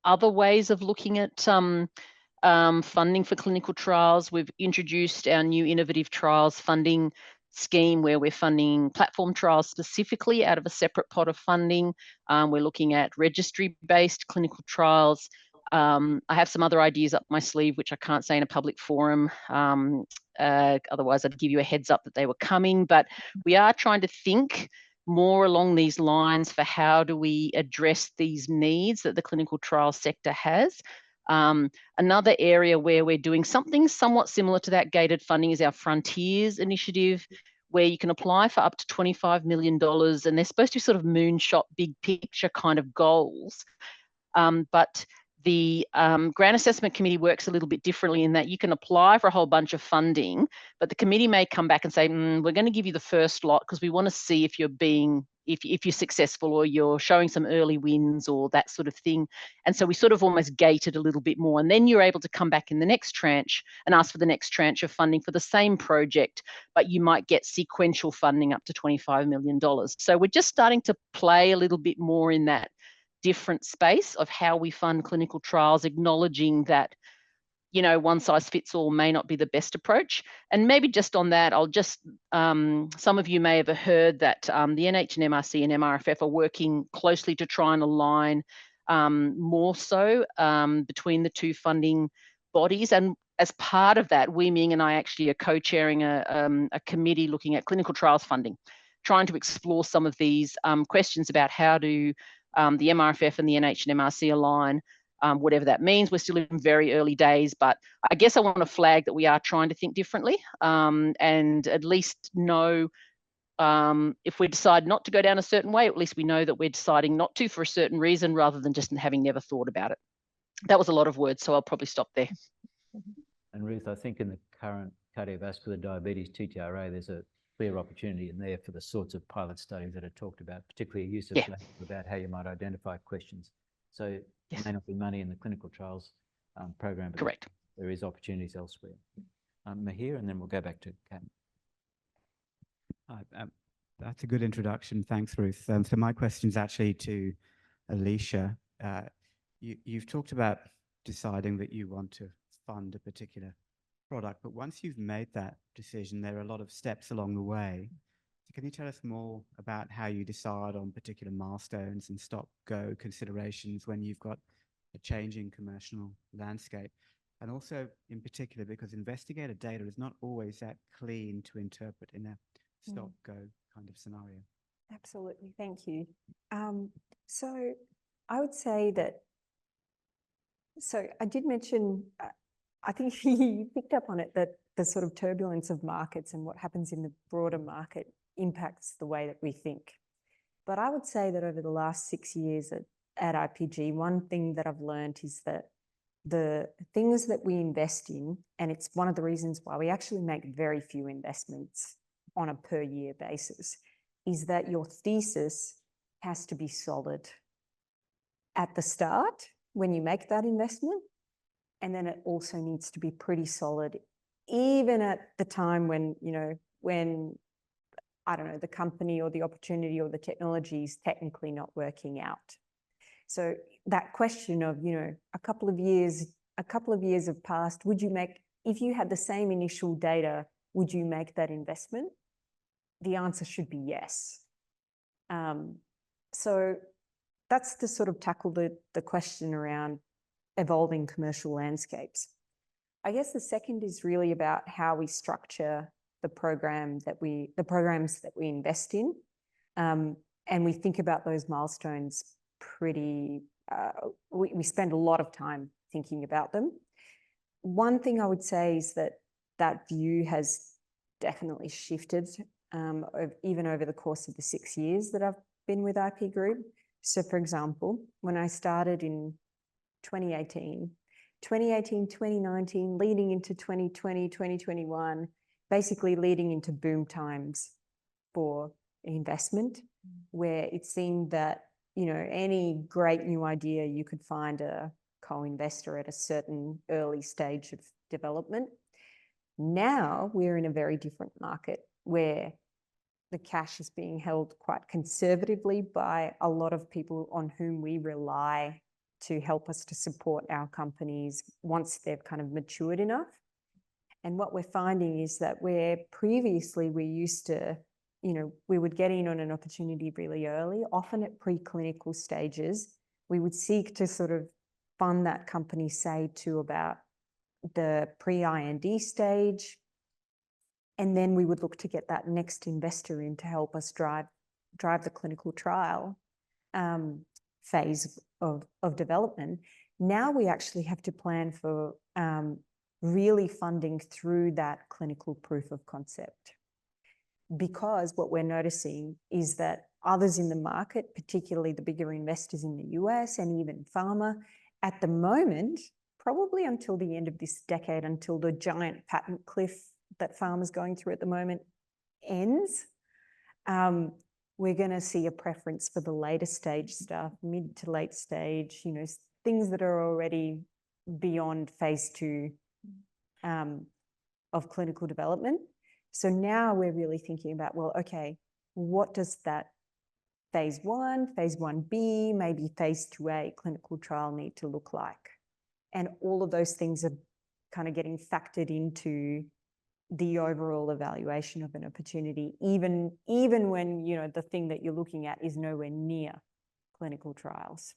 other ways of looking at funding for clinical trials. We've introduced our new innovative trials funding scheme where we're funding platform trials specifically out of a separate pot of funding. We're looking at registry-based clinical trials. I have some other ideas up my sleeve, which I can't say in a public forum. Otherwise, I'd give you a heads up that they were coming. But we are trying to think more along these lines for how do we address these needs that the clinical trial sector has. Another area where we're doing something somewhat similar to that gated funding is our Frontiers initiative, where you can apply for up to $25 million, and they're supposed to be sort of moonshot, big picture kind of goals. But the Grant Assessment Committee works a little bit differently in that you can apply for a whole bunch of funding, but the committee may come back and say, we're going to give you the first lot because we want to see if you're successful or you're showing some early wins or that sort of thing. And so we sort of almost gate it a little bit more. And then you're able to come back in the next tranche and ask for the next tranche of funding for the same project, but you might get sequential funding up to $25 million. So we're just starting to play a little bit more in that different space of how we fund clinical trials, acknowledging that, you know, one size fits all may not be the best approach. And maybe just on that, I'll just, some of you may have heard that the NH and MRC and MRFF are working closely to try and align more so between the two funding bodies. And as part of that, Wei Ming and I actually are co-chairing a committee looking at clinical trials funding, trying to explore some of these questions about how do the MRFF and the NH and MRC align, whatever that means. We're still in very early days, but I guess I want to flag that we are trying to think differently, and at least know if we decide not to go down a certain way, at least we know that we're deciding not to for a certain reason rather than just having never thought about it. That was a lot of words, so I'll probably stop there. And Ruth, I think in the current cardiovascular diabetes TTRA, there's a clear opportunity in there for the sorts of pilot studies that are talked about, particularly use of language about how you might identify questions. So there may not be money in the clinical trials program, but correct, there is opportunities elsewhere. Mahir, and then we'll go back to Kat. That's a good introduction. Thanks, Ruth. So my question's actually to Alicia. You've talked about deciding that you want to fund a particular product, but once you've made that decision, there are a lot of steps along the way. So can you tell us more about how you decide on particular milestones and stop-go considerations when you've got a changing commercial landscape? And also, in particular, because investigator data is not always that clean to interpret in a stop-go kind of scenario. Absolutely, thank you. So I would say that, so I did mention, I think you picked up on it, that the sort of turbulence of markets and what happens in the broader market impacts the way that we think. But I would say that over the last 6 years at IPG, one thing that I've learned is that the things that we invest in, and it's one of the reasons why we actually make very few investments on a per year basis, is that your thesis has to be solid at the start when you make that investment. And then it also needs to be pretty solid, even at the time when, you know, when, I don't know, the company or the opportunity or the technology is technically not working out. So that question of, you know, a couple of years have passed, would you make, if you had the same initial data, would you make that investment? The answer should be yes. So that's to sort of tackle the question around evolving commercial landscapes. I guess the second is really about how we structure the programs that we invest in. And we think about those milestones pretty, we spend a lot of time thinking about them. One thing I would say is that view has definitely shifted even over the course of the 6 years that I've been with IP Group. So for example, when I started in 2018, 2019, leading into 2020, 2021, basically leading into boom times for investment, where it seemed that, you know, any great new idea, you could find a co-investor at a certain early stage of development. Now we're in a very different market where the cash is being held quite conservatively by a lot of people on whom we rely to help us to support our companies once they've kind of matured enough. And what we're finding is that where previously we used to, you know, we would get in on an opportunity really early, often at preclinical stages, we would seek to sort of fund that company, say, to about the pre-IND stage. And then we would look to get that next investor in to help us drive the clinical trial phase of development. Now we actually have to plan for really funding through that clinical proof of concept. Because what we're noticing is that others in the market, particularly the bigger investors in the US and even pharma, at the moment, probably until the end of this decade, until the giant patent cliff that pharma's going through at the moment ends, we're going to see a preference for the later stage stuff, mid to late stage, you know, things that are already beyond phase 2 of clinical development. So now we're really thinking about, well, okay, what does that phase 1, phase 1B, maybe phase 2A clinical trial need to look like? And all of those things are kind of getting factored into the overall evaluation of an opportunity, even when, you know, the thing that you're looking at is nowhere near clinical trials.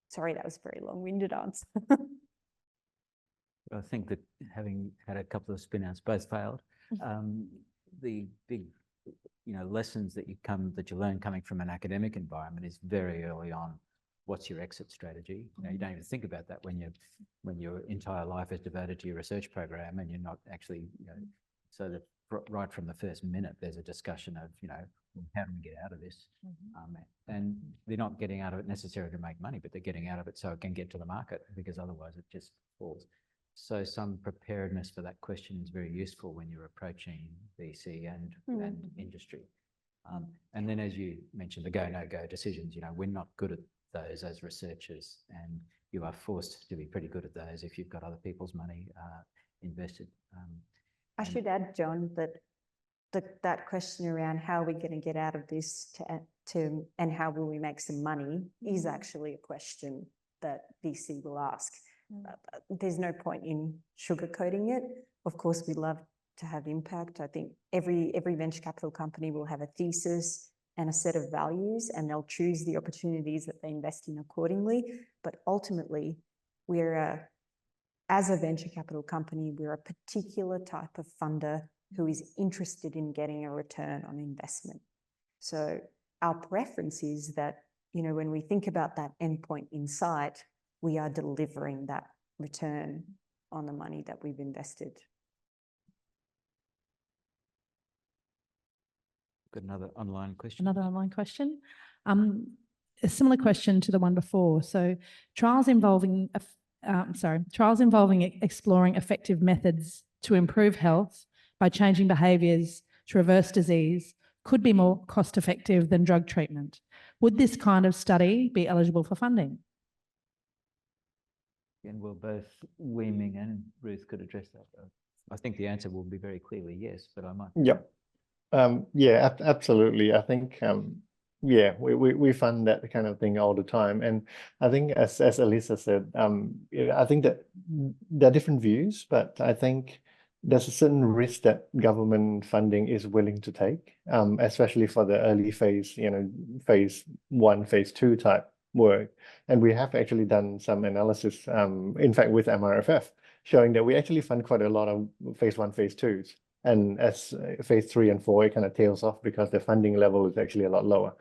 Sorry, that was a very long-winded answer. I think that having had a couple of spin-outs, both failed, the big lessons that you learn coming from an academic environment is very early on. What's your exit strategy? You don't even think about that when your entire life is devoted to your research program, and you're not actually, so that right from the first minute, there's a discussion of, how do we get out of this? And they're not getting out of it necessarily to make money, but they're getting out of it so it can get to the market, because otherwise it just falls. So some preparedness for that question is very useful when you're approaching VC and industry. And then, as you mentioned, the go, no go decisions, we're not good at those as researchers, and you are forced to be pretty good at those if you've got other people's money invested. I should add, John, that that question around how are we going to get out of this and how will we make some money is actually a question that VC will ask. There's no point in sugarcoating it. Of course, we love to have impact. I think every venture capital company will have a thesis and a set of values, and they'll choose the opportunities that they invest in accordingly. But ultimately, as a venture capital company, we're a particular type of funder who is interested in getting a return on investment. So our preference is that, when we think about that endpoint in sight, we are delivering that return on the money that we've invested. Got another online question. Another online question. A similar question to the one before. So trials involving exploring effective methods to improve health by changing behaviours to reverse disease could be more cost effective than drug treatment. Would this kind of study be eligible for funding? And will both Wei-Ming and Ruth could address that. I think the answer will be very clearly yes, but I might. Yep. Yeah, absolutely. I think, we fund that kind of thing all the time. And I think, as Elisa said, I think that there are different views, but I think there's a certain risk that government funding is willing to take, especially for the early phase, phase 1, phase 2 type work. And we have actually done some analysis, in fact, with MRFF, showing that we actually fund quite a lot of phase 1, phase 2s. And as phase 3 and 4, it kind of tails off because the funding level is actually a lot lower.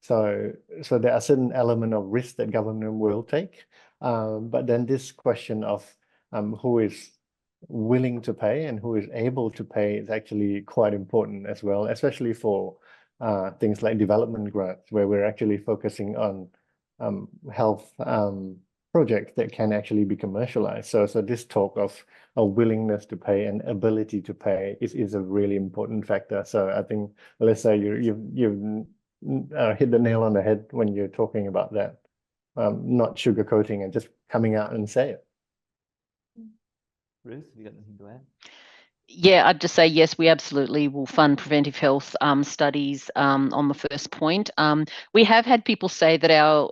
So there are certain element of risk that government will take. But then this question of who is willing to pay and who is able to pay is actually quite important as well, especially for things like development grants, where we're actually focusing on health projects that can actually be commercialized. So this talk of a willingness to pay and ability to pay is a really important factor. So I think, Alyssa, you've hit the nail on the head when you're talking about that, not sugarcoating and just coming out and say it. Ruth, have you got anything to add? Yeah, I'd just say yes, we absolutely will fund preventive health studies on the first point. We have had people say that our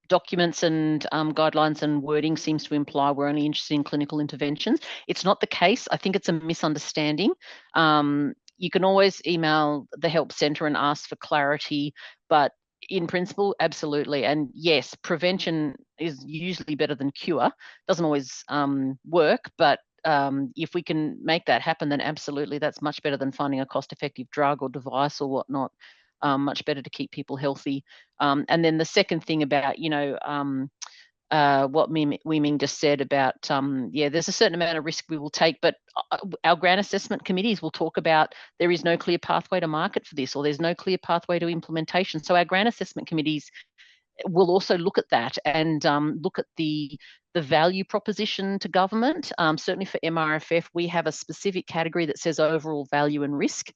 documents and guidelines and wording seems to imply we're only interested in clinical interventions. It's not the case. I think it's a misunderstanding. You can always email the help centre and ask for clarity, but in principle, absolutely. And yes, prevention is usually better than cure. Doesn't always work, but if we can make that happen, then absolutely, that's much better than finding a cost-effective drug or device or whatnot. Much better to keep people healthy. And then the second thing about, what Wei-Ming just said about, there's a certain amount of risk we will take, but our grant assessment committees will talk about there is no clear pathway to market for this, or there's no clear pathway to implementation. So our grant assessment committees will also look at that and look at the value proposition to government. Certainly for MRFF, we have a specific category that says overall value and risk.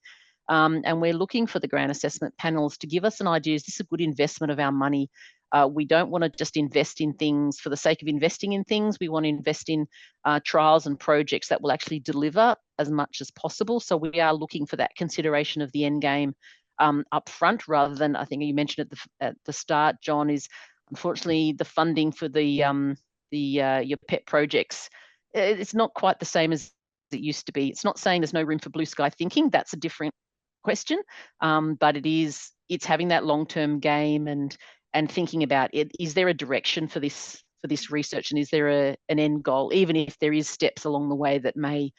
And we're looking for the grant assessment panels to give us an idea, is this a good investment of our money? We don't want to just invest in things for the sake of investing in things. We want to invest in trials and projects that will actually deliver as much as possible. So we are looking for that consideration of the end game up front, rather than, I think you mentioned at the start, John, is unfortunately the funding for your pet projects. It's not quite the same as it used to be. It's not saying there's no room for blue sky thinking. That's a different question, but it's having that long-term game and thinking about it. Is there a direction for this for this research, and is there an end goal, even if there is steps along the way that may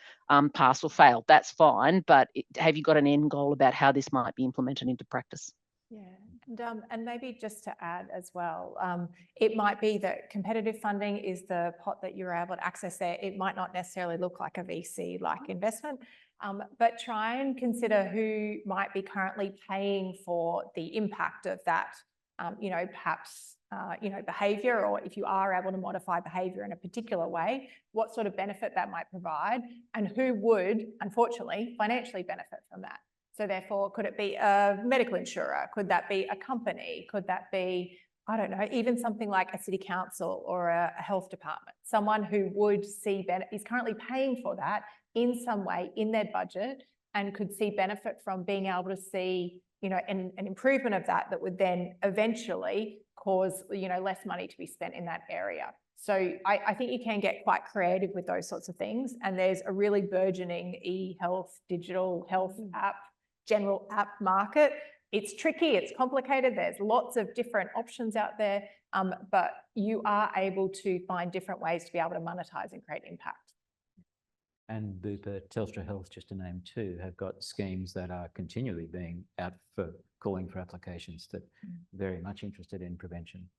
pass or fail? That's fine, but have you got an end goal about how this might be implemented into practice? Yeah, and maybe just to add as well, it might be that competitive funding is the pot that you're able to access there. It might not necessarily look like a VC-like investment, but try and consider who might be currently paying for the impact of that, perhaps, behaviour, or if you are able to modify behaviour in a particular way, what sort of benefit that might provide, and who would, unfortunately, financially benefit from that. So therefore, could it be a medical insurer? Could that be a company? Could that be, I don't know, even something like a city council or a health department? Someone who would see is currently paying for that in some way in their budget and could see benefit from being able to see, an improvement of that would then eventually cause, less money to be spent in that area. So I think you can get quite creative with those sorts of things. And there's a really burgeoning e-health, digital health app, general app market. It's tricky, it's complicated. There's lots of different options out there, but you are able to find different ways to be able to monetize and create impact. And Bupa, Telstra Health, just to name two, have got schemes that are continually being out for calling for applications that are very much interested in prevention,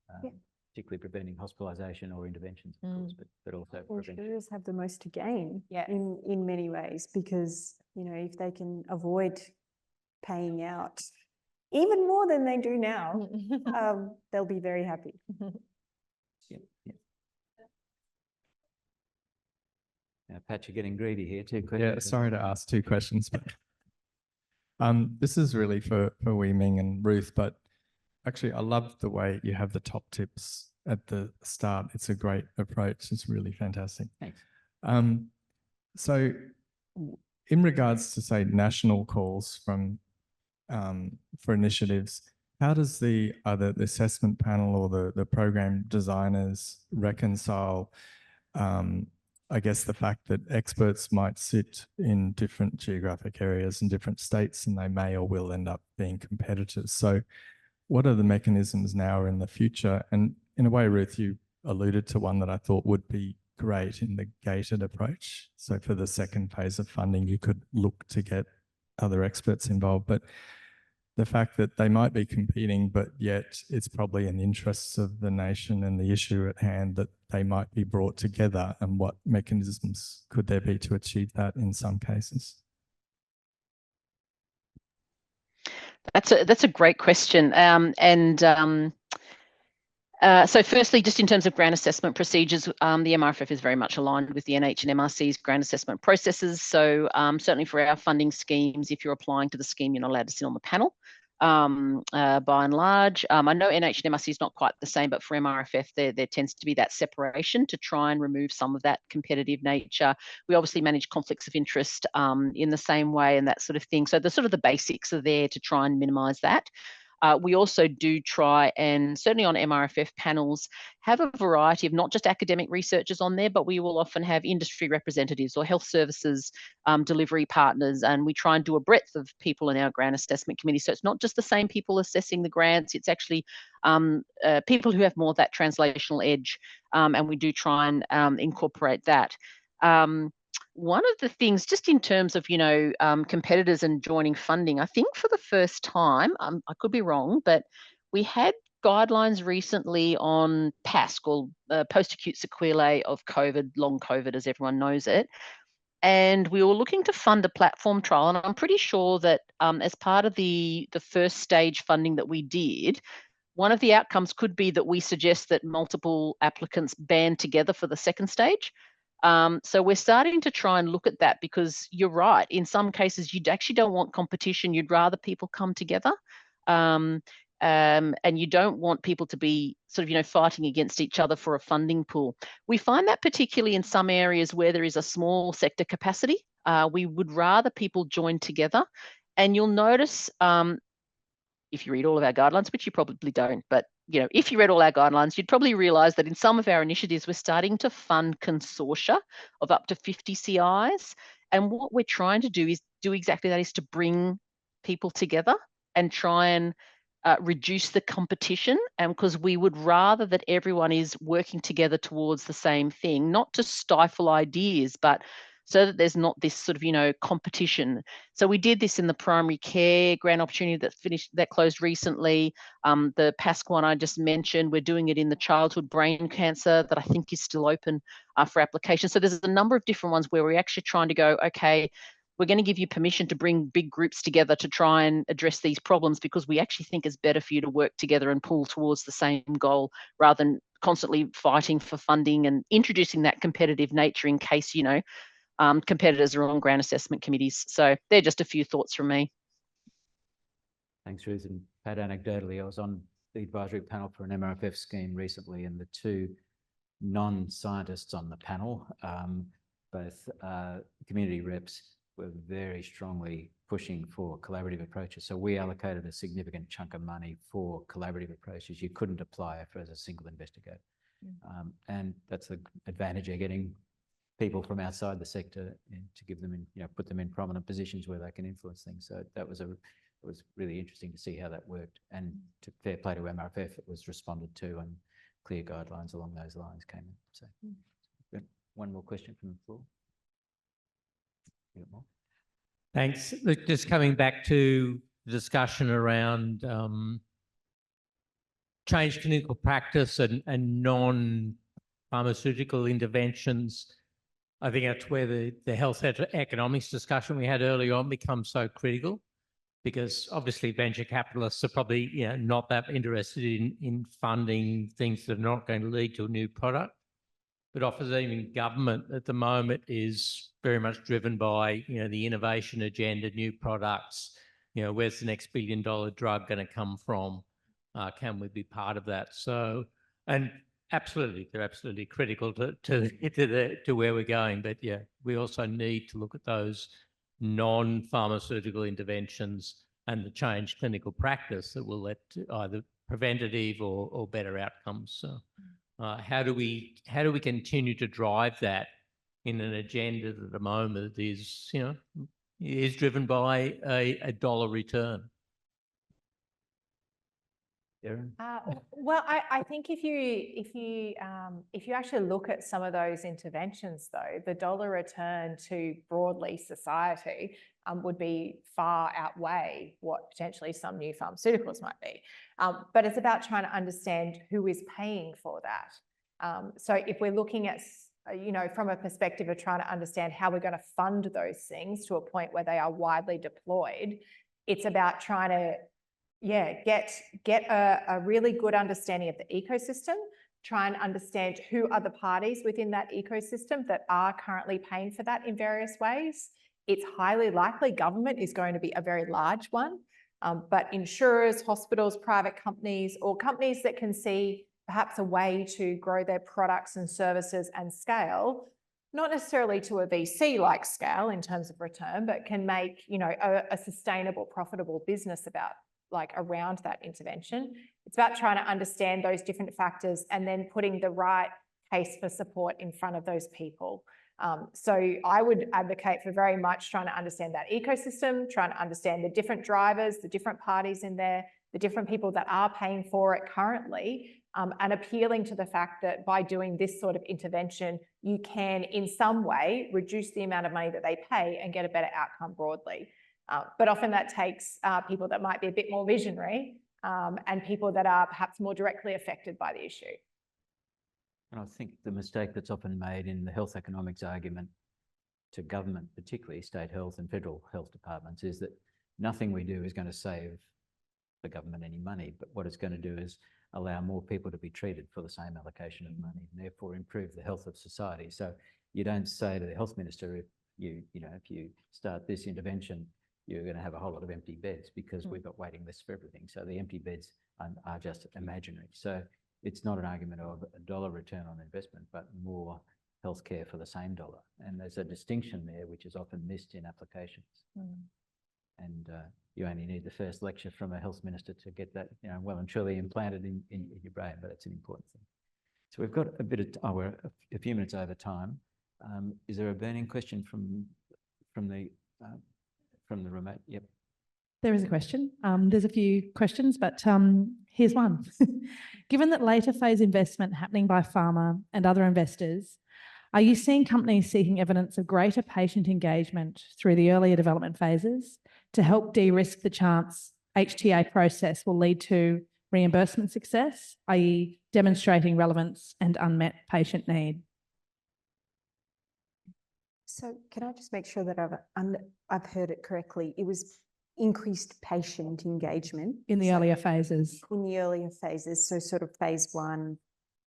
particularly preventing hospitalisation or interventions, of course, but also prevention. Insurers have the most to gain Yes. in many ways, because, if they can avoid paying out even more than they do now, they'll be very happy. Now, Pat, you're getting greedy here. 2 questions. Yeah, sorry to ask 2 questions, but this is really for Wei Ming and Ruth, but actually I love the way you have the top tips at the start. It's a great approach. It's really fantastic. Thanks. So in regards to, say, national calls from for initiatives, how does the assessment panel or the program designers reconcile I guess the fact that experts might sit in different geographic areas and different states, and they may or will end up being competitors? So what are the mechanisms now or in the future? And in a way, Ruth, you alluded to one that I thought would be great in the gated approach. So for the second phase of funding, you could look to get other experts involved. But the fact that they might be competing, but yet it's probably in the interests of the nation and the issue at hand that they might be brought together, and what mechanisms could there be to achieve that in some cases? That's a great question. So firstly, just in terms of grant assessment procedures, the MRFF is very much aligned with the NH and MRC's grant assessment processes. So certainly for our funding schemes, if you're applying to the scheme, you're not allowed to sit on the panel. By and large, I know NH and MRC is not quite the same, but for MRFF, there tends to be that separation to try and remove some of that competitive nature. We obviously manage conflicts of interest in the same way and that sort of thing. So the basics are there to try and minimise that. We also do try, and certainly on MRFF panels, have a variety of not just academic researchers on there, but we will often have industry representatives or health services delivery partners, and we try and do a breadth of people in our grant assessment committee. So it's not just the same people assessing the grants, it's actually people who have more of that translational edge, and we do try and incorporate that. One of the things, just in terms of, competitors and joining funding, I think for the first time, I could be wrong, but we had guidelines recently on PASC, or post-acute sequelae of COVID, long COVID, as everyone knows it. And we were looking to fund a platform trial. And I'm pretty sure that as part of the first stage funding that we did, one of the outcomes could be that we suggest that multiple applicants band together for the second stage. So we're starting to try and look at that, because you're right. In some cases, you actually don't want competition. You'd rather people come together. And you don't want people to be fighting against each other for a funding pool. We find that particularly in some areas where there is a small sector capacity, we would rather people join together. And you'll notice, if you read all of our guidelines, which you probably don't, but if you read all our guidelines, you'd probably realise that in some of our initiatives, we're starting to fund consortia of up to 50 CIs. And what we're trying to do is do exactly that, is to bring people together and try and reduce the competition, and because we would rather that everyone is working together towards the same thing, not to stifle ideas, but so that there's not this sort of, competition. So we did this in the primary care grant opportunity that closed recently. The PASC one I just mentioned, we're doing it in the childhood brain cancer that I think is still open for application. So there's a number of different ones where we're actually trying to go, okay, we're going to give you permission to bring big groups together to try and address these problems, because we actually think it's better for you to work together and pull towards the same goal rather than constantly fighting for funding and introducing that competitive nature in case, competitors are on grant assessment committees. So they're just a few thoughts from me. Thanks, Ruth. And Pat, anecdotally, I was on the advisory panel for an MRFF scheme recently, and the two non-scientists on the panel, both community reps, were very strongly pushing for collaborative approaches. So we allocated a significant chunk of money for collaborative approaches. You couldn't apply for as a single investigator. And that's the advantage of getting people from outside the sector to give them put them in prominent positions where they can influence things. So that was it was really interesting to see how that worked. And to fair play to MRFF, it was responded to, and clear guidelines along those lines came in. So one more question from the floor. Thanks. Look, just coming back to the discussion around changed clinical practice and non-pharmaceutical interventions, I think that's where the health economics discussion we had early on becomes so critical, because obviously venture capitalists are probably not that interested in funding things that are not going to lead to a new product. But often even government at the moment is very much driven by, the innovation agenda, new products, where's the next $1 billion drug going to come from? Can we be part of that? So, and absolutely, they're absolutely critical to where we're going. But yeah, we also need to look at those non-pharmaceutical interventions and the changed clinical practice that will lead to either preventative or better outcomes. So. How do we continue to drive that in an agenda that at the moment is driven by a dollar return? Erin? Well, I think if you actually look at some of those interventions, though, the dollar return to broadly society would be far outweigh what potentially some new pharmaceuticals might be. But it's about trying to understand who is paying for that. So if we're looking at, from a perspective of trying to understand how we're going to fund those things to a point where they are widely deployed, it's about trying to get a really good understanding of the ecosystem, try and understand who are the parties within that ecosystem that are currently paying for that in various ways. It's highly likely government is going to be a very large one, but insurers, hospitals, private companies, or companies that can see perhaps a way to grow their products and services and scale, not necessarily to a VC-like scale in terms of return, but can make a sustainable, profitable business around that intervention. It's about trying to understand those different factors and then putting the right case for support in front of those people. So I would advocate for very much trying to understand that ecosystem, trying to understand the different drivers, the different parties in there, the different people that are paying for it currently, and appealing to the fact that by doing this sort of intervention, you can in some way reduce the amount of money that they pay and get a better outcome broadly. But often that takes people that might be a bit more visionary and people that are perhaps more directly affected by the issue. And I think the mistake that's often made in the health economics argument to government, particularly state health and federal health departments, is that nothing we do is going to save the government any money, but what it's going to do is allow more people to be treated for the same allocation of money, and therefore improve the health of society. So you don't say to the health minister, if you start this intervention, you're going to have a whole lot of empty beds, because we've got waiting lists for everything. So the empty beds are just imaginary. So it's not an argument of a dollar return on investment, but more healthcare for the same dollar. And there's a distinction there, which is often missed in applications. And you only need the first lecture from a health minister to get that, well and truly implanted in your brain, but it's an important thing. So we've got a bit of, we're a few minutes over time. Is there a burning question from the remote? Yep. There is a question. There's a few questions, but here's one. Given that later phase investment happening by pharma and other investors, are you seeing companies seeking evidence of greater patient engagement through the earlier development phases to help de-risk the chance HTA process will lead to reimbursement success, i.e. demonstrating relevance and unmet patient need? So can I just make sure that I've heard it correctly? It was increased patient engagement In the earlier phases. in the earlier phases, so sort of phase 1,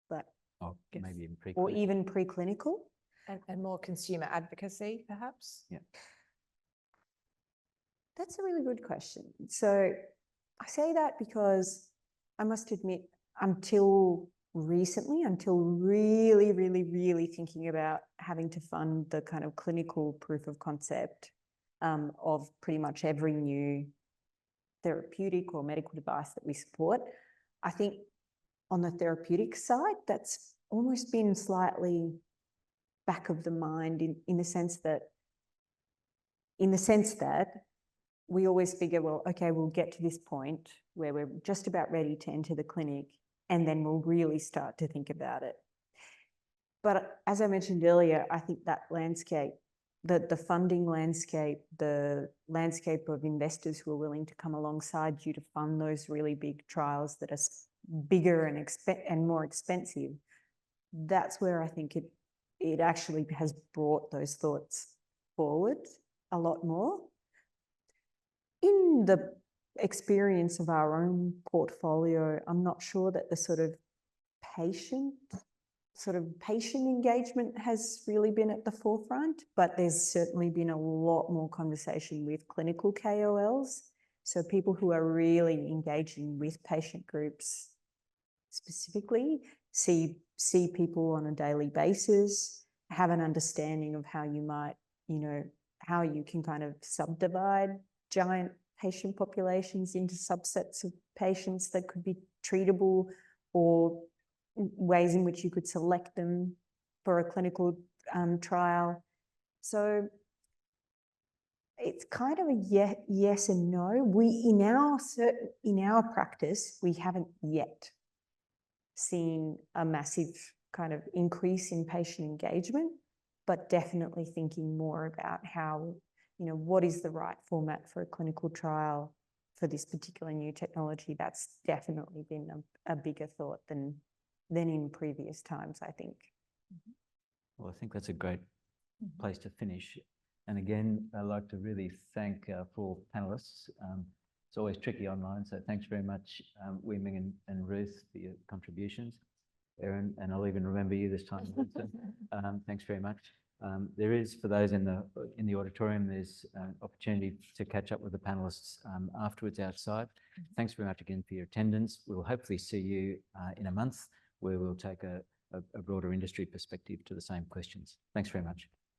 but Oh, maybe even or preclinical. even preclinical. And more consumer advocacy, perhaps? Yeah. That's a really good question. So I say that because I must admit, until recently, until really thinking about having to fund the kind of clinical proof of concept of pretty much every new therapeutic or medical device that we support, I think on the therapeutic side, that's almost been slightly back of the mind in the sense that we always figure, well, okay, we'll get to this point where we're just about ready to enter the clinic, and then we'll really start to think about it. But as I mentioned earlier, I think that landscape, the funding landscape, the landscape of investors who are willing to come alongside you to fund those really big trials that are bigger and more expensive, that's where I think it actually has brought those thoughts forward a lot more. In the experience of our own portfolio, I'm not sure that the sort of patient engagement has really been at the forefront, but there's certainly been a lot more conversation with clinical KOLs. So people who are really engaging with patient groups specifically, see people on a daily basis, have an understanding of how you might, how you can kind of subdivide giant patient populations into subsets of patients that could be treatable, or ways in which you could select them for a clinical trial. So it's kind of a yes and no. In our practice, we haven't yet seen a massive kind of increase in patient engagement, but definitely thinking more about how, what is the right format for a clinical trial for this particular new technology. That's definitely been a bigger thought than in previous times, I think. Well, I think that's a great place to finish. And again, I'd like to really thank our 4 panelists. It's always tricky online, so thanks very much, Wei-Ming and Ruth, for your contributions. Erin, and I'll even remember you this time. Thanks very much. There is, for those in the auditorium, there's an opportunity to catch up with the panelists afterwards outside. Thanks very much again for your attendance. We'll hopefully see you in a month, where we'll take a broader industry perspective to the same questions. Thanks very much.